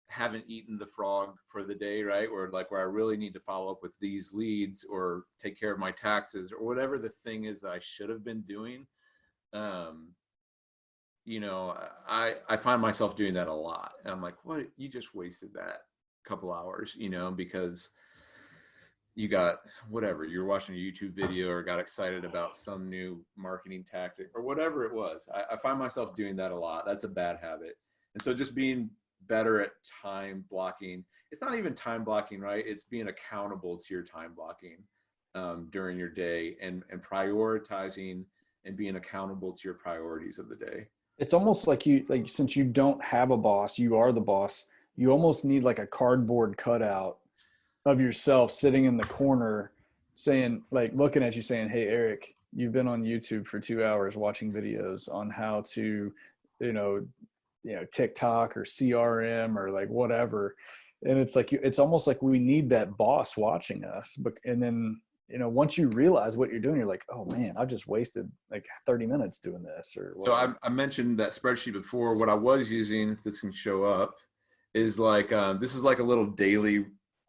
haven't eaten the frog for the day, right? Where I really need to follow up with these leads or take care of my taxes or whatever the thing is that I should have been doing. I find myself doing that a lot. And I'm like, what? You just wasted that couple hours, because you got whatever, you're watching a YouTube video or got excited about some new marketing tactic or whatever it was. I find myself doing that a lot. That's a bad habit. And so just being better at time blocking. It's not even time blocking, right? It's being accountable to your time blocking during your day and prioritizing and being accountable to your priorities of the day. It's almost like since you don't have a boss, you are the boss. You almost need like a cardboard cutout of yourself sitting in the corner saying, like looking at you saying, hey, Eric, you've been on YouTube for 2 hours watching videos on how to, TikTok or CRM or like whatever. And it's like, it's almost like we need that boss watching us. But, and then, once you realize what you're doing, you're like, oh man, I just wasted like 30 minutes doing this or whatever. So I mentioned that spreadsheet before. What I was using, if this can show up, is like, this is like a little daily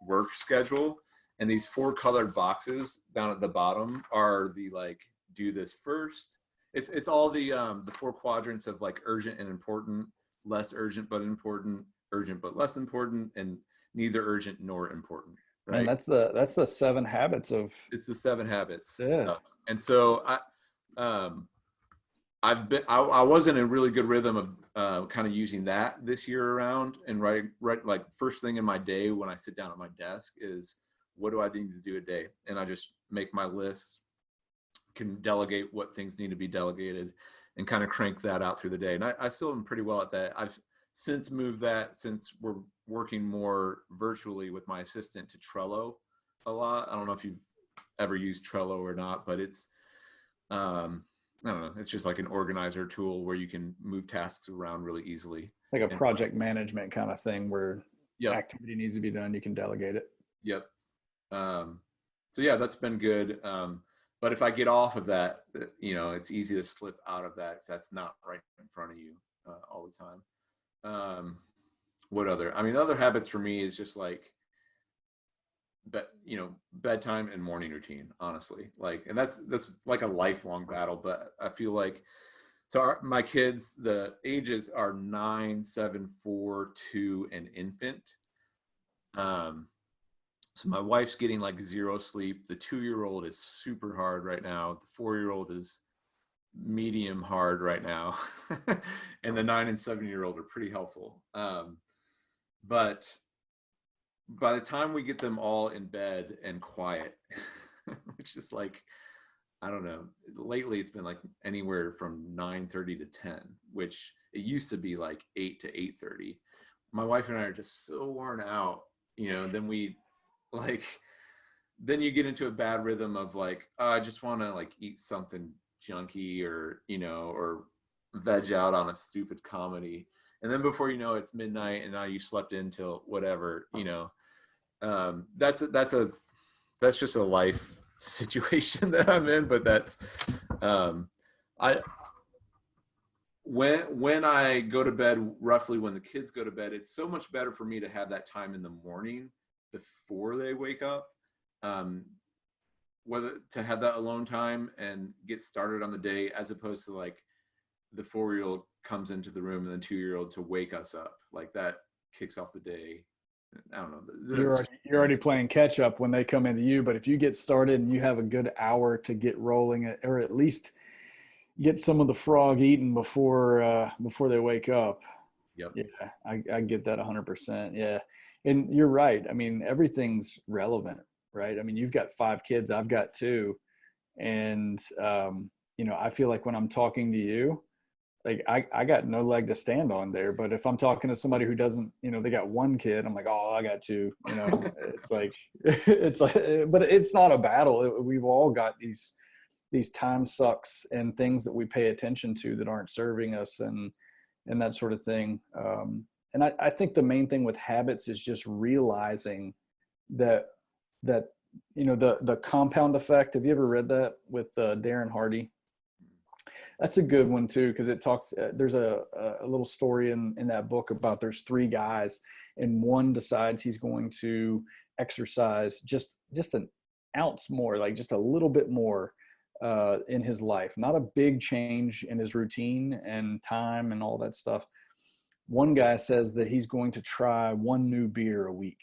work schedule. And these 4 colored boxes down at the bottom are the, like, do this first. It's all the 4 quadrants of like urgent and important, less urgent but important, urgent but less important, and neither urgent nor important. Right. And that's the 7 habits of. It's the 7 habits Yeah. stuff. And so I was in a really good rhythm of kind of using that this year around, and right like first thing in my day when I sit down at my desk is, what do I need to do a day? And I just make my list, can delegate what things need to be delegated, and kind of crank that out through the day. And I still am pretty well at that. I've since moved that, since we're working more virtually with my assistant, to Trello a lot. I don't know if you've ever used Trello or not, but it's, I don't know, it's just like an organizer tool where you can move tasks around really easily. Like a project management kind of thing where activity needs to be done, you can delegate it. Yep. So yeah, that's been good. But if I get off of that, it's easy to slip out of that if that's not right in front of you all the time. What other? I mean, the other habits for me is just like, bedtime and morning routine, honestly. Like, and that's like a lifelong battle. But I feel like, so my kids, the ages are 9, 7, 4, 2, and infant. So my wife's getting like 0 sleep. The 2-year-old is super hard right now. The 4-year-old is medium hard right now. And the 9 and 7-year-old are pretty helpful. But by the time we get them all in bed and quiet, which is like, I don't know, lately it's been like anywhere from 9:30 to 10, which it used to be like 8 to 8:30. My wife and I are just so worn out, then you get into a bad rhythm of like, oh, I just want to like eat something junky, or or veg out on a stupid comedy, and then before you know it's midnight and now you slept in till whatever. That's just a life situation that I'm in. But that's when I go to bed, roughly when the kids go to bed, it's so much better for me to have that time in the morning before they wake up, whether to have that alone time and get started on the day, as opposed to like the 4-year-old comes into the room and the 2-year-old to wake us up. Like, that kicks off the day. I don't know. You're already playing catch up when they come into you, but if you get started and you have a good hour to get rolling, or at least get some of the frog eaten before they wake up. Yep. Yeah, I get that 100%. Yeah. And you're right. I mean, everything's relevant, right? I mean, you've got 5 kids, I've got 2. And, I feel like when I'm talking to you, like I got no leg to stand on there. But if I'm talking to somebody who doesn't, they got 1 kid, I'm like, oh, I got 2, it's like, but it's not a battle. We've all got these time sucks and things that we pay attention to that aren't serving us, and that sort of thing. And I think the main thing with habits is just realizing that the compound effect. Have you ever read that with Darren Hardy? That's a good one too, because it talks. There's a little story in that book about there's 3 guys, and one decides he's going to exercise just an ounce more, like just a little bit more in his life. Not a big change in his routine and time and all that stuff. One guy says that he's going to try 1 new beer a week.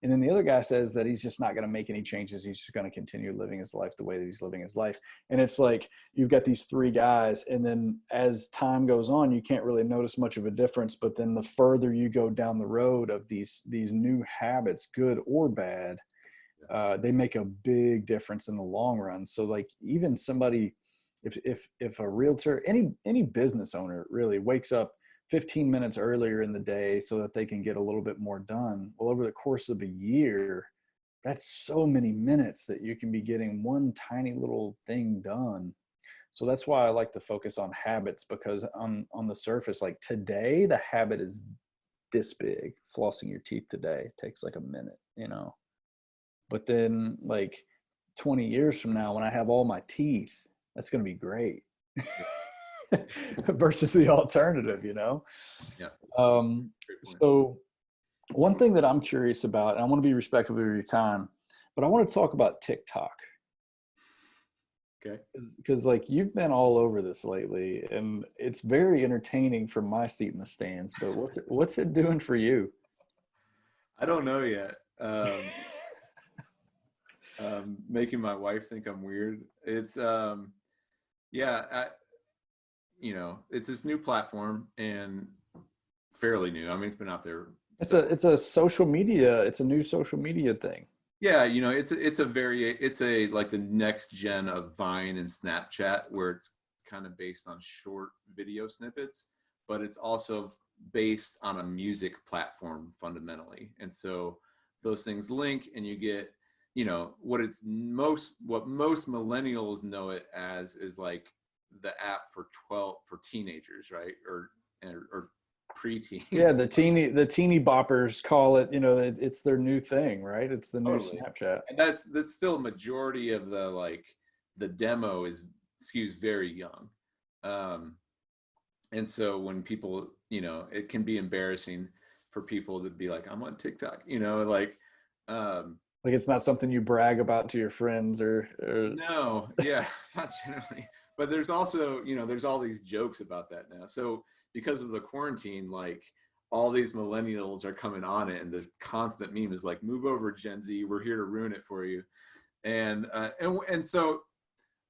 And then the other guy says that he's just not going to make any changes. He's just going to continue living his life the way that he's living his life. And it's like, you've got these 3 guys. And then as time goes on, you can't really notice much of a difference. But then the further you go down the road of these new habits, good or bad, they make a big difference in the long run. So like, even somebody, if a realtor, any business owner really wakes up 15 minutes earlier in the day so that they can get a little bit more done, well, over the course of a year, that's so many minutes that you can be getting one tiny little thing done. So that's why I like to focus on habits, because on the surface, like today, the habit is this big. Flossing your teeth today takes like a minute, but then like 20 years from now, when I have all my teeth, that's going to be great. Versus the alternative, Yeah. So One thing that I'm curious about, and I want to be respectful of your time, but I want to talk about TikTok. Okay. Because like you've been all over this lately, and it's very entertaining from my seat in the stands. But what's it doing for you? I don't know yet. Making my wife think I'm weird. It's yeah, it's this new platform and fairly new. I mean, it's been out there. It's a social media. It's a new social media thing. Yeah, it's a like the next gen of Vine and Snapchat, where it's kind of based on short video snippets, but it's also based on a music platform fundamentally. And so those things link, and you get, what most millennials know it as is like the app for teenagers, right? Or preteens. Yeah, the teeny boppers call it. It's their new thing, right? It's the new Totally. Snapchat. And that's still a majority of the demo skews very young. And so when people, it can be embarrassing for people to be like, I'm on TikTok, Like it's not something you brag about to your friends or no, yeah, not generally. But there's also, there's all these jokes about that now. So because of the quarantine, like all these millennials are coming on it, and the constant meme is like, move over, Gen Z, we're here to ruin it for you. And so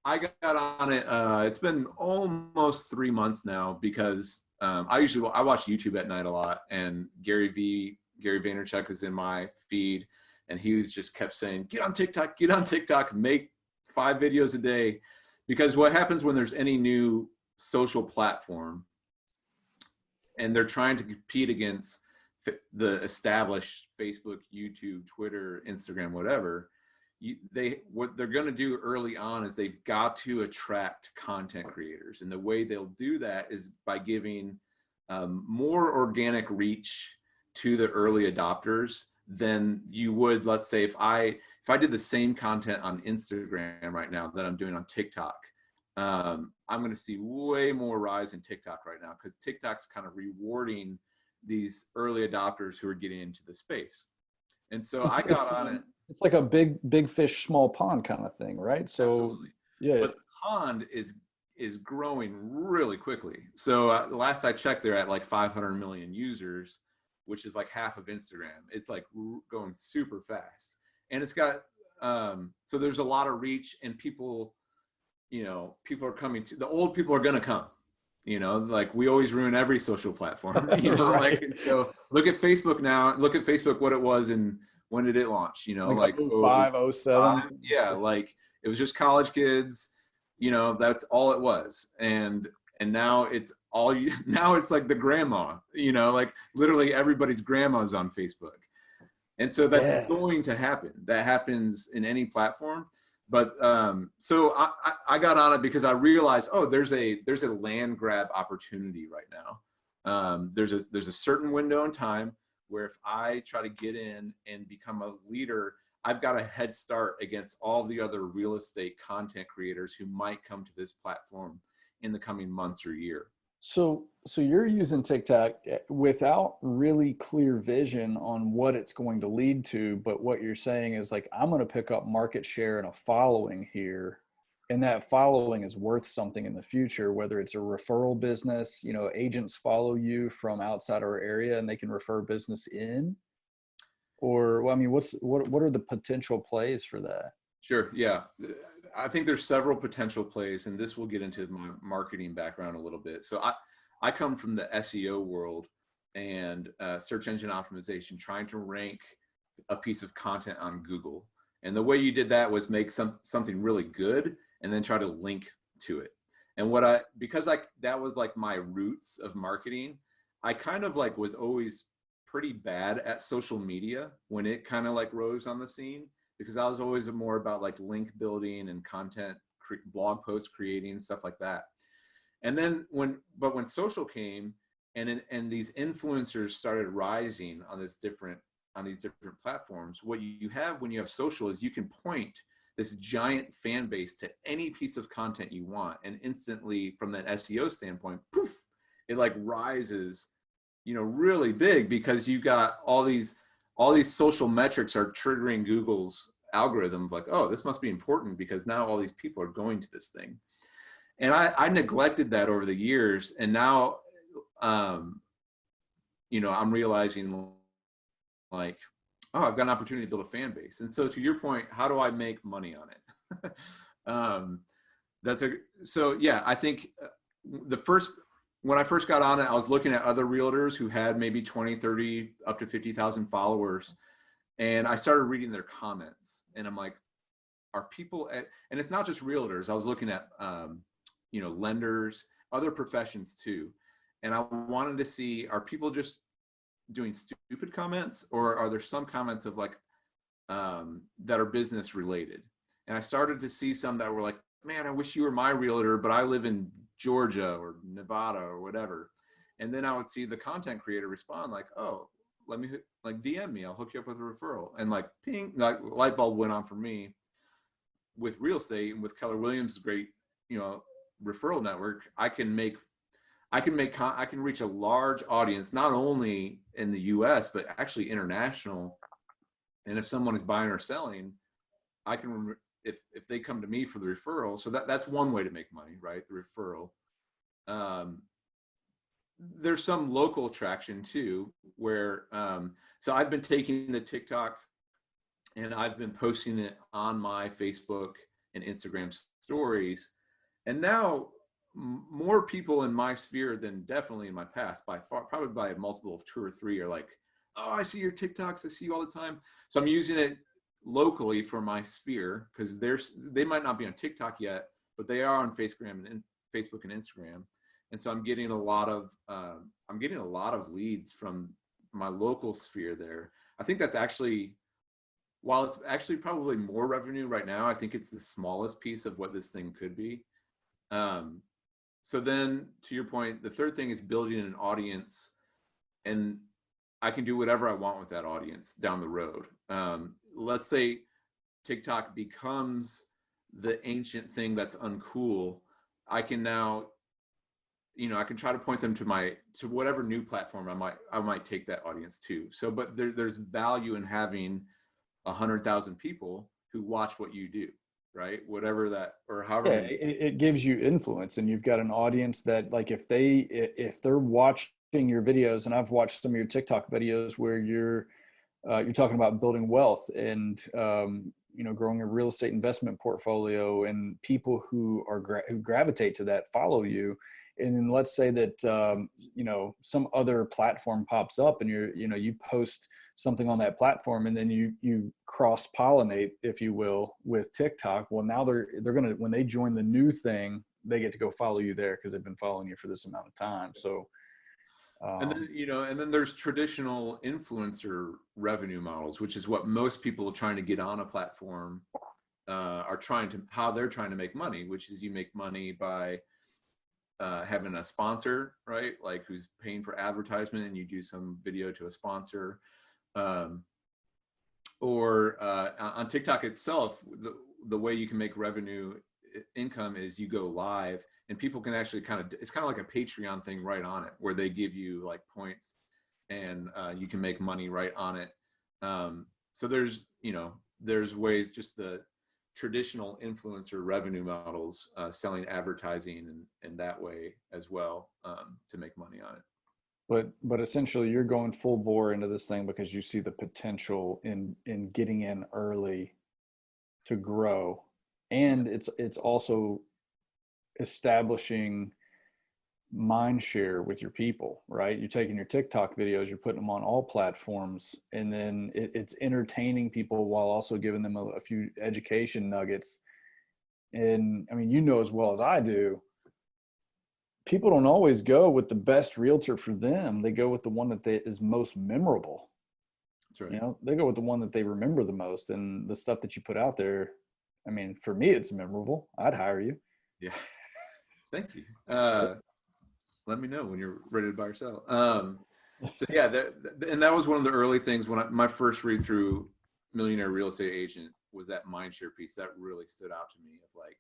I got on it. It's been almost 3 months now, because I watch YouTube at night a lot, and Gary Vaynerchuk is in my feed, and he just kept saying, get on TikTok, make 5 videos a day. Because what happens when there's any new social platform and they're trying to compete against the established Facebook, YouTube, Twitter, Instagram, whatever, what they're going to do early on is they've got to attract content creators. And the way they'll do that is by giving more organic reach to the early adopters than you would, let's say, if I did the same content on Instagram right now that I'm doing on TikTok. I'm going to see way more rise in TikTok right now, because TikTok's kind of rewarding these early adopters who are getting into the space. And so I got on it. It's like a big fish, small pond kind of thing, right? So absolutely. Yeah. But the pond is growing really quickly. So last I checked, they're at like 500 million users, which is like half of Instagram. It's like going super fast, and it's got so there's a lot of reach, and people are coming to, the old people are going to come, like we always ruin every social platform, Right. like, so look at Facebook now, what it was, and when did it launch, Like 05, 07. yeah, like it was just college kids, that's all it was. And now it's now it's like the grandma, like literally everybody's grandma's on Facebook. And so that's going to happen. That happens in any platform. But so I got on it because I realized, there's a land grab opportunity right now. There's a certain window in time where if I try to get in and become a leader, I've got a head start against all the other real estate content creators who might come to this platform in the coming months or year. So you're using TikTok without really clear vision on what it's going to lead to, but what you're saying is like, I'm going to pick up market share and a following here, and that following is worth something in the future, whether it's a referral business, agents follow you from outside our area and they can refer business in, or, well, I mean, what are the potential plays for that? Sure. Yeah. I think there's several potential plays, and this will get into my marketing background a little bit. So I come from the SEO world and search engine optimization, trying to rank a piece of content on Google. And the way you did that was make something really good and then try to link to it. And because that was like my roots of marketing, I kind of like was always pretty bad at social media when it kind of like rose on the scene, because I was always more about like link building and content, blog post creating, stuff like that. And then when social came and these influencers started rising on these different platforms, what you have when you have social is you can point this giant fan base to any piece of content you want, and instantly from that SEO standpoint, poof, it like rises really big, because you got all these social metrics are triggering Google's algorithm of like, oh, this must be important because now all these people are going to this thing. And I neglected that over the years. And now, I'm realizing like, oh, I've got an opportunity to build a fan base. And so to your point, how do I make money on it? I think when I first got on it, I was looking at other realtors who had maybe 20, 30, up to 50,000 followers. And I started reading their comments, and I'm like, are people and it's not just realtors. I was looking at, lenders, other professions too. And I wanted to see, are people just doing stupid comments, or are there some comments of like, that are business related? And I started to see some that were like, man, I wish you were my realtor, but I live in Georgia or Nevada or whatever. And then I would see the content creator respond like, oh, let me like DM me, I'll hook you up with a referral. And like ping, like light bulb went on for me with real estate, and with Keller Williams' great, referral network. I can reach a large audience, not only in the US, but actually international. And if someone is buying or selling, I can, if they come to me for the referral, so that's one way to make money, right? The referral. There's some local traction too, where, so I've been taking the TikTok and I've been posting it on my Facebook and Instagram stories. And now more people in my sphere than definitely in my past, by far, probably by a multiple of 2 or 3, are like, oh, I see your TikToks, I see you all the time. So I'm using it locally for my sphere, because they might not be on TikTok yet, but they are on Facebook and Instagram. And so I'm getting a lot of leads from my local sphere there. I think that's actually, while it's actually probably more revenue right now, I think it's the smallest piece of what this thing could be. So then, to your point, the third thing is building an audience, and I can do whatever I want with that audience down the road. Let's say TikTok becomes the ancient thing that's uncool. I can now, I can try to point them to whatever new platform I might take that audience to. So, but there's value in having 100,000 people who watch what you do, right? Whatever that, or however. Yeah, it gives you influence, and you've got an audience that, like, if they're watching your videos, and I've watched some of your TikTok videos where you're talking about building wealth and growing a real estate investment portfolio, and people who gravitate to that follow you. And then let's say that some other platform pops up, and you post something on that platform, and then you cross pollinate, if you will, with TikTok. Well, now they're gonna, when they join the new thing, they get to go follow you there because they've been following you for this amount of time. So and then there's traditional influencer revenue models, which is what most people trying to get on a platform how they're trying to make money, which is you make money by having a sponsor, right? Like, who's paying for advertisement, and you do some video to a sponsor. Or on TikTok itself, the way you can make revenue income is you go live, and people can actually it's kind of like a Patreon thing right on it, where they give you like points, and you can make money right on it. So there's ways, just the traditional influencer revenue models, selling advertising and that way as well, to make money on it. But essentially, you're going full bore into this thing because you see the potential in getting in early to grow, and it's also establishing mind share with your people, right? You're taking your TikTok videos, you're putting them on all platforms, and then it's entertaining people while also giving them a few education nuggets. And I mean, as well as I do, people don't always go with the best realtor for them. They go with the one that is most memorable. That's right. They go with the one that they remember the most, and the stuff that you put out there. I mean, for me, it's memorable. I'd hire you. Yeah. Thank you. Let me know when you're ready to buy or sell. So yeah, and that was one of the early things when my first read through Millionaire Real Estate Agent was that mindshare piece that really stood out to me, of like,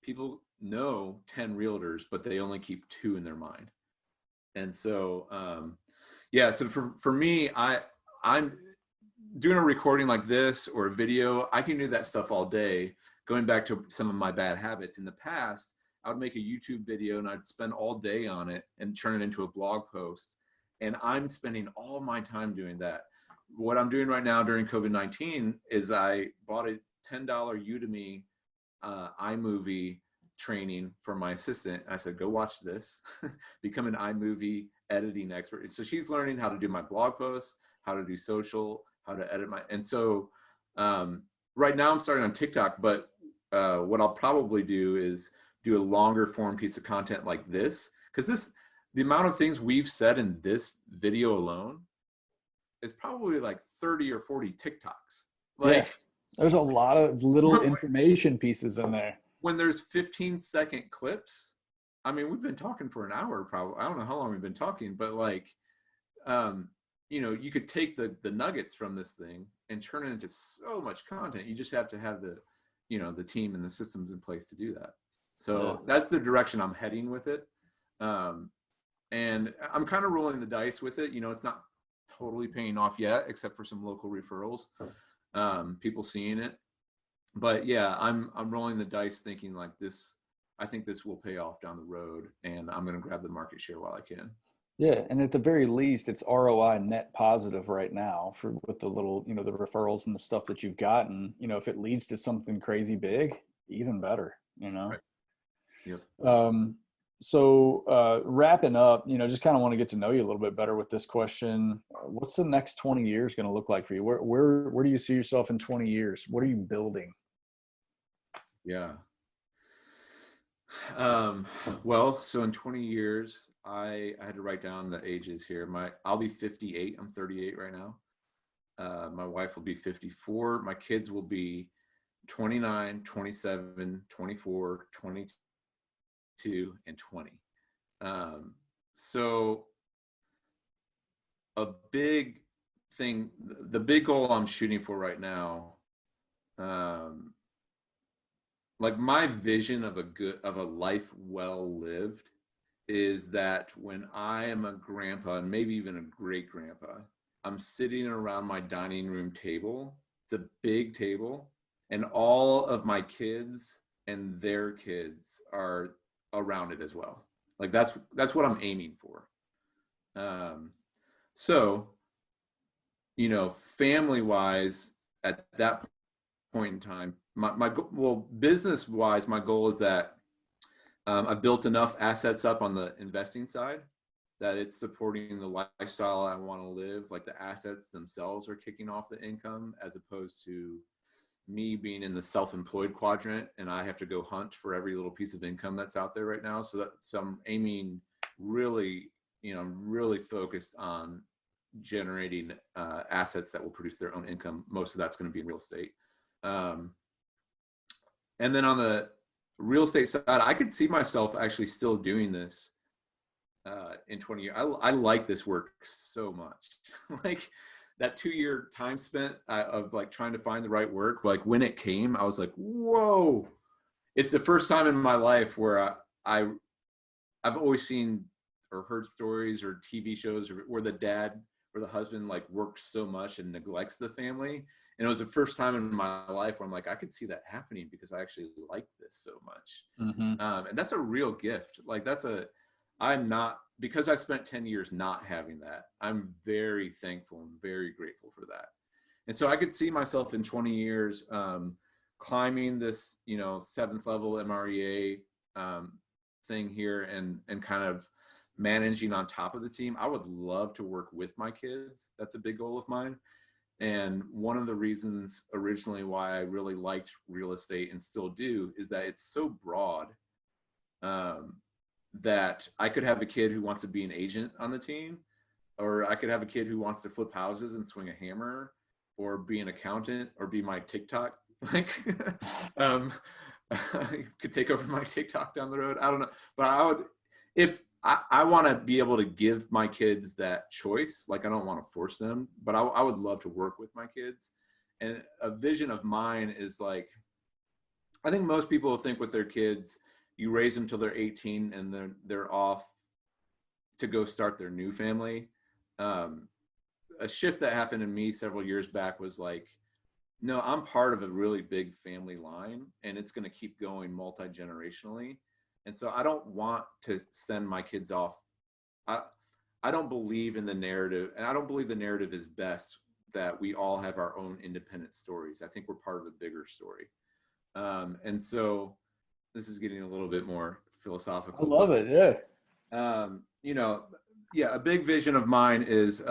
people know 10 realtors, but they only keep 2 in their mind. And so, Yeah. So for me, I'm doing a recording like this or a video. I can do that stuff all day. Going back to some of my bad habits in the past, I would make a YouTube video and I'd spend all day on it and turn it into a blog post. And I'm spending all my time doing that. What I'm doing right now during COVID-19 is I bought a $10 Udemy iMovie training for my assistant. I said, go watch this, become an iMovie editing expert. And so she's learning how to do my blog posts, how to do social, how to edit and so right now I'm starting on TikTok, but what I'll probably do is do a longer form piece of content like this, because the amount of things we've said in this video alone is probably like 30 or 40 TikToks. Like, yeah, there's a lot of little information pieces in there. When there's 15-second clips, I mean, we've been talking for an hour, probably. I don't know how long we've been talking, but like, you know, you could take the nuggets from this thing and turn it into so much content. You just have to have the, you know, the team and the systems in place to do that. So that's the direction I'm heading with it. And I'm kind of rolling the dice with it. You know, it's not totally paying off yet, except for some local referrals, people seeing it. But yeah, I'm rolling the dice thinking like this, I think this will pay off down the road, and I'm going to grab the market share while I can. Yeah, and at the very least, it's ROI net positive right now with the little, you know, the referrals and the stuff that you've gotten. You know, if it leads to something crazy big, even better, you know. Right. Yep. So wrapping up, you know, just kind of want to get to know you a little bit better with this question. What's the next 20 years going to look like for you? Where do you see yourself in 20 years? What are you building? Yeah. Well, so in 20 years, I had to write down the ages here. I'll be 58. I'm 38 right now. My wife will be 54. My kids will be 29, 27, 24, 22, and 20. So a big thing, the big goal I'm shooting for right now, like my vision of a life well lived is that when I am a grandpa and maybe even a great grandpa, I'm sitting around my dining room table. It's a big table, and all of my kids and their kids are around it as well. Like that's what I'm aiming for. So, you know, family wise, at that point in time, well, business wise, my goal is that I've built enough assets up on the investing side that it's supporting the lifestyle I want to live. Like the assets themselves are kicking off the income, as opposed to me being in the self-employed quadrant and I have to go hunt for every little piece of income that's out there right now. So I'm aiming really, you know, I'm really focused on generating assets that will produce their own income. Most of that's going to be in real estate. And then on the real estate side, I could see myself actually still doing this in 20 years. I like this work so much. Like that 2-year time spent of like trying to find the right work, like when it came, I was like, whoa. It's the first time in my life where I've always seen or heard stories or TV shows where the dad or the husband like works so much and neglects the family. And it was the first time in my life where I'm like, I could see that happening because I actually like this so much. Mm-hmm. And that's a real gift. Like because I spent 10 years not having that, I'm very thankful and very grateful for that. And so I could see myself in 20 years climbing this, you know, 7th level MREA thing here and kind of managing on top of the team. I would love to work with my kids. That's a big goal of mine. And one of the reasons originally why I really liked real estate and still do is that it's so broad that I could have a kid who wants to be an agent on the team, or I could have a kid who wants to flip houses and swing a hammer, or be an accountant, or be my TikTok. Like, I could take over my TikTok down the road. I don't know, but I want to be able to give my kids that choice. Like, I don't want to force them, but I would love to work with my kids. And a vision of mine is like, I think most people think with their kids, you raise them till they're 18 and they're off to go start their new family. a shift that happened in me several years back was like, no, I'm part of a really big family line, and it's going to keep going multi-generationally. And so I don't want to send my kids off. I don't believe in the narrative, and I don't believe the narrative is best that we all have our own independent stories. I think we're part of a bigger story. And so this is getting a little bit more philosophical. I love it. Yeah. You know, yeah, a big vision of mine is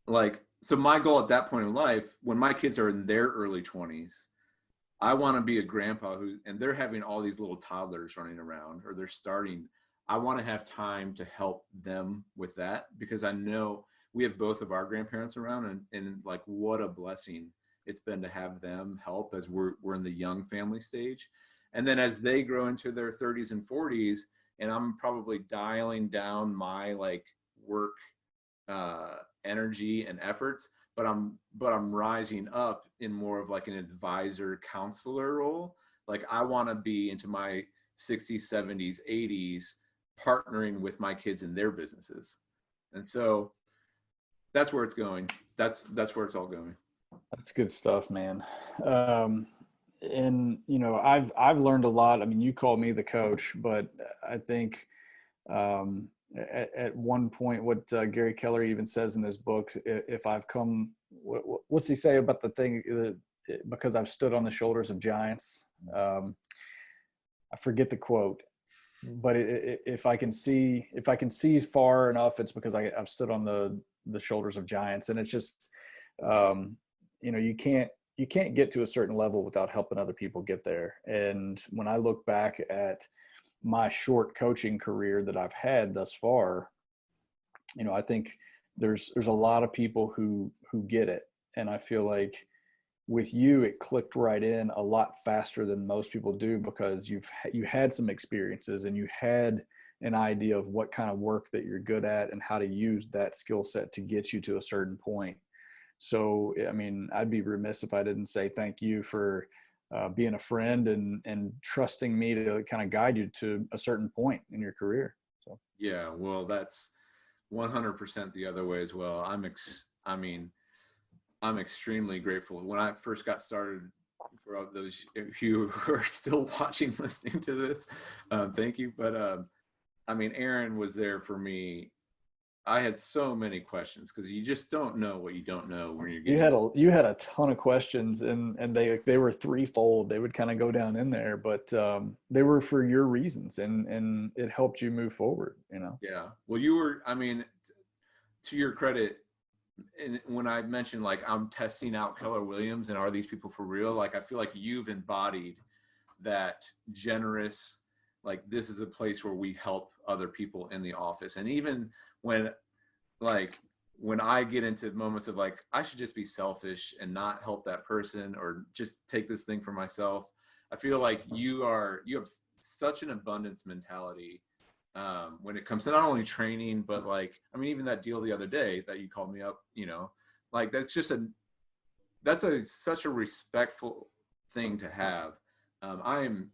like, so my goal at that point in life, when my kids are in their early 20s, I want to be a grandpa and they're having all these little toddlers running around, or they're starting. I want to have time to help them with that, because I know we have both of our grandparents around, and like, what a blessing it's been to have them help as we're in the young family stage. And then as they grow into their 30s and 40s, and I'm probably dialing down my like work energy and efforts, but I'm rising up in more of like an advisor counselor role. Like, I want to be into my 60s, 70s, 80s, partnering with my kids in their businesses. And so that's where it's going. That's where it's all going. That's good stuff, man. And you know, I've learned a lot. I mean, you call me the coach, but I think at one point, what Gary Keller even says in his book, if I've come, what's he say about the thing? Because I've stood on the shoulders of giants. I forget the quote, but if I can see far enough, it's because I've stood on the shoulders of giants. And it's just, you know, you can't get to a certain level without helping other people get there. And when I look back at my short coaching career that I've had thus far, you know, I think there's a lot of people who get it. And I feel like with you, it clicked right in a lot faster than most people do, because you had some experiences and you had an idea of what kind of work that you're good at and how to use that skill set to get you to a certain point. So, I mean, I'd be remiss if I didn't say thank you for being a friend and trusting me to kind of guide you to a certain point in your career. So, yeah, well, that's 100% the other way as well. I'm extremely grateful. When I first got started, for those of you who are still watching, listening to this, thank you. But I mean, Aaron was there for me. I had so many questions, because you just don't know what you don't know when you're getting. you had a ton of questions, and they were threefold. They would kind of go down in there, but they were for your reasons, and it helped you move forward, you know? Yeah. Well, you were, I mean, to your credit, and when I mentioned like I'm testing out Keller Williams and are these people for real, like I feel like you've embodied that generous, like, this is a place where we help other people in the office. And even when I get into moments of like, I should just be selfish and not help that person, or just take this thing for myself, I feel like you have such an abundance mentality when it comes to not only training, but like, I mean, even that deal the other day that you called me up, you know, like, that's such a respectful thing to have. I'm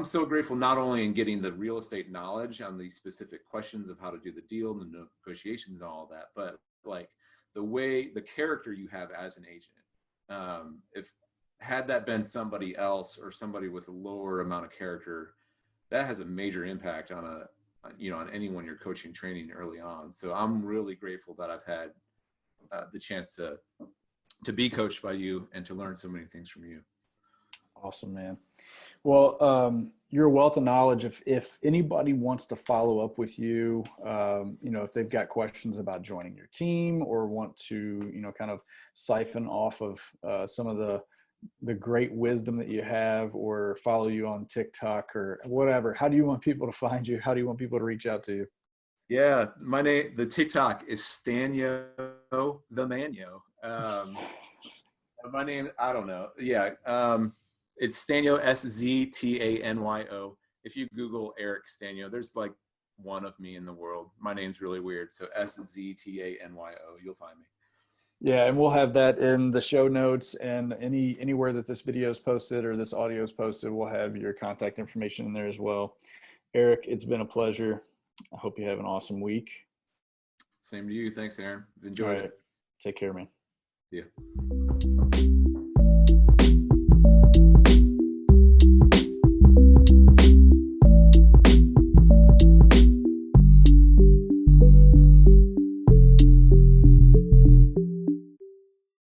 so grateful, not only in getting the real estate knowledge on these specific questions of how to do the deal and the negotiations and all that, but like the character you have as an agent. If had that been somebody else, or somebody with a lower amount of character, that has a major impact on anyone you're coaching, training early on. So I'm really grateful that I've had the chance to be coached by you and to learn so many things from you. Awesome, man. Well, you're a wealth of knowledge. If anybody wants to follow up with you, you know, if they've got questions about joining your team, or want to, you know, kind of siphon off of some of the great wisdom that you have, or follow you on TikTok or whatever, how do you want people to find you? How do you want people to reach out to you? Yeah, the TikTok is Sztanyo the Manyo. My name, I don't know. Yeah. It's Sztanyo, Sztanyo. If you Google Eric Sztanyo, there's like one of me in the world. My name's really weird. So Sztanyo, you'll find me. Yeah. And we'll have that in the show notes, and anywhere that this video is posted or this audio is posted, we'll have your contact information in there as well. Eric, it's been a pleasure. I hope you have an awesome week. Same to you. Thanks, Aaron. All Enjoyed right. it. Take care, man. See ya.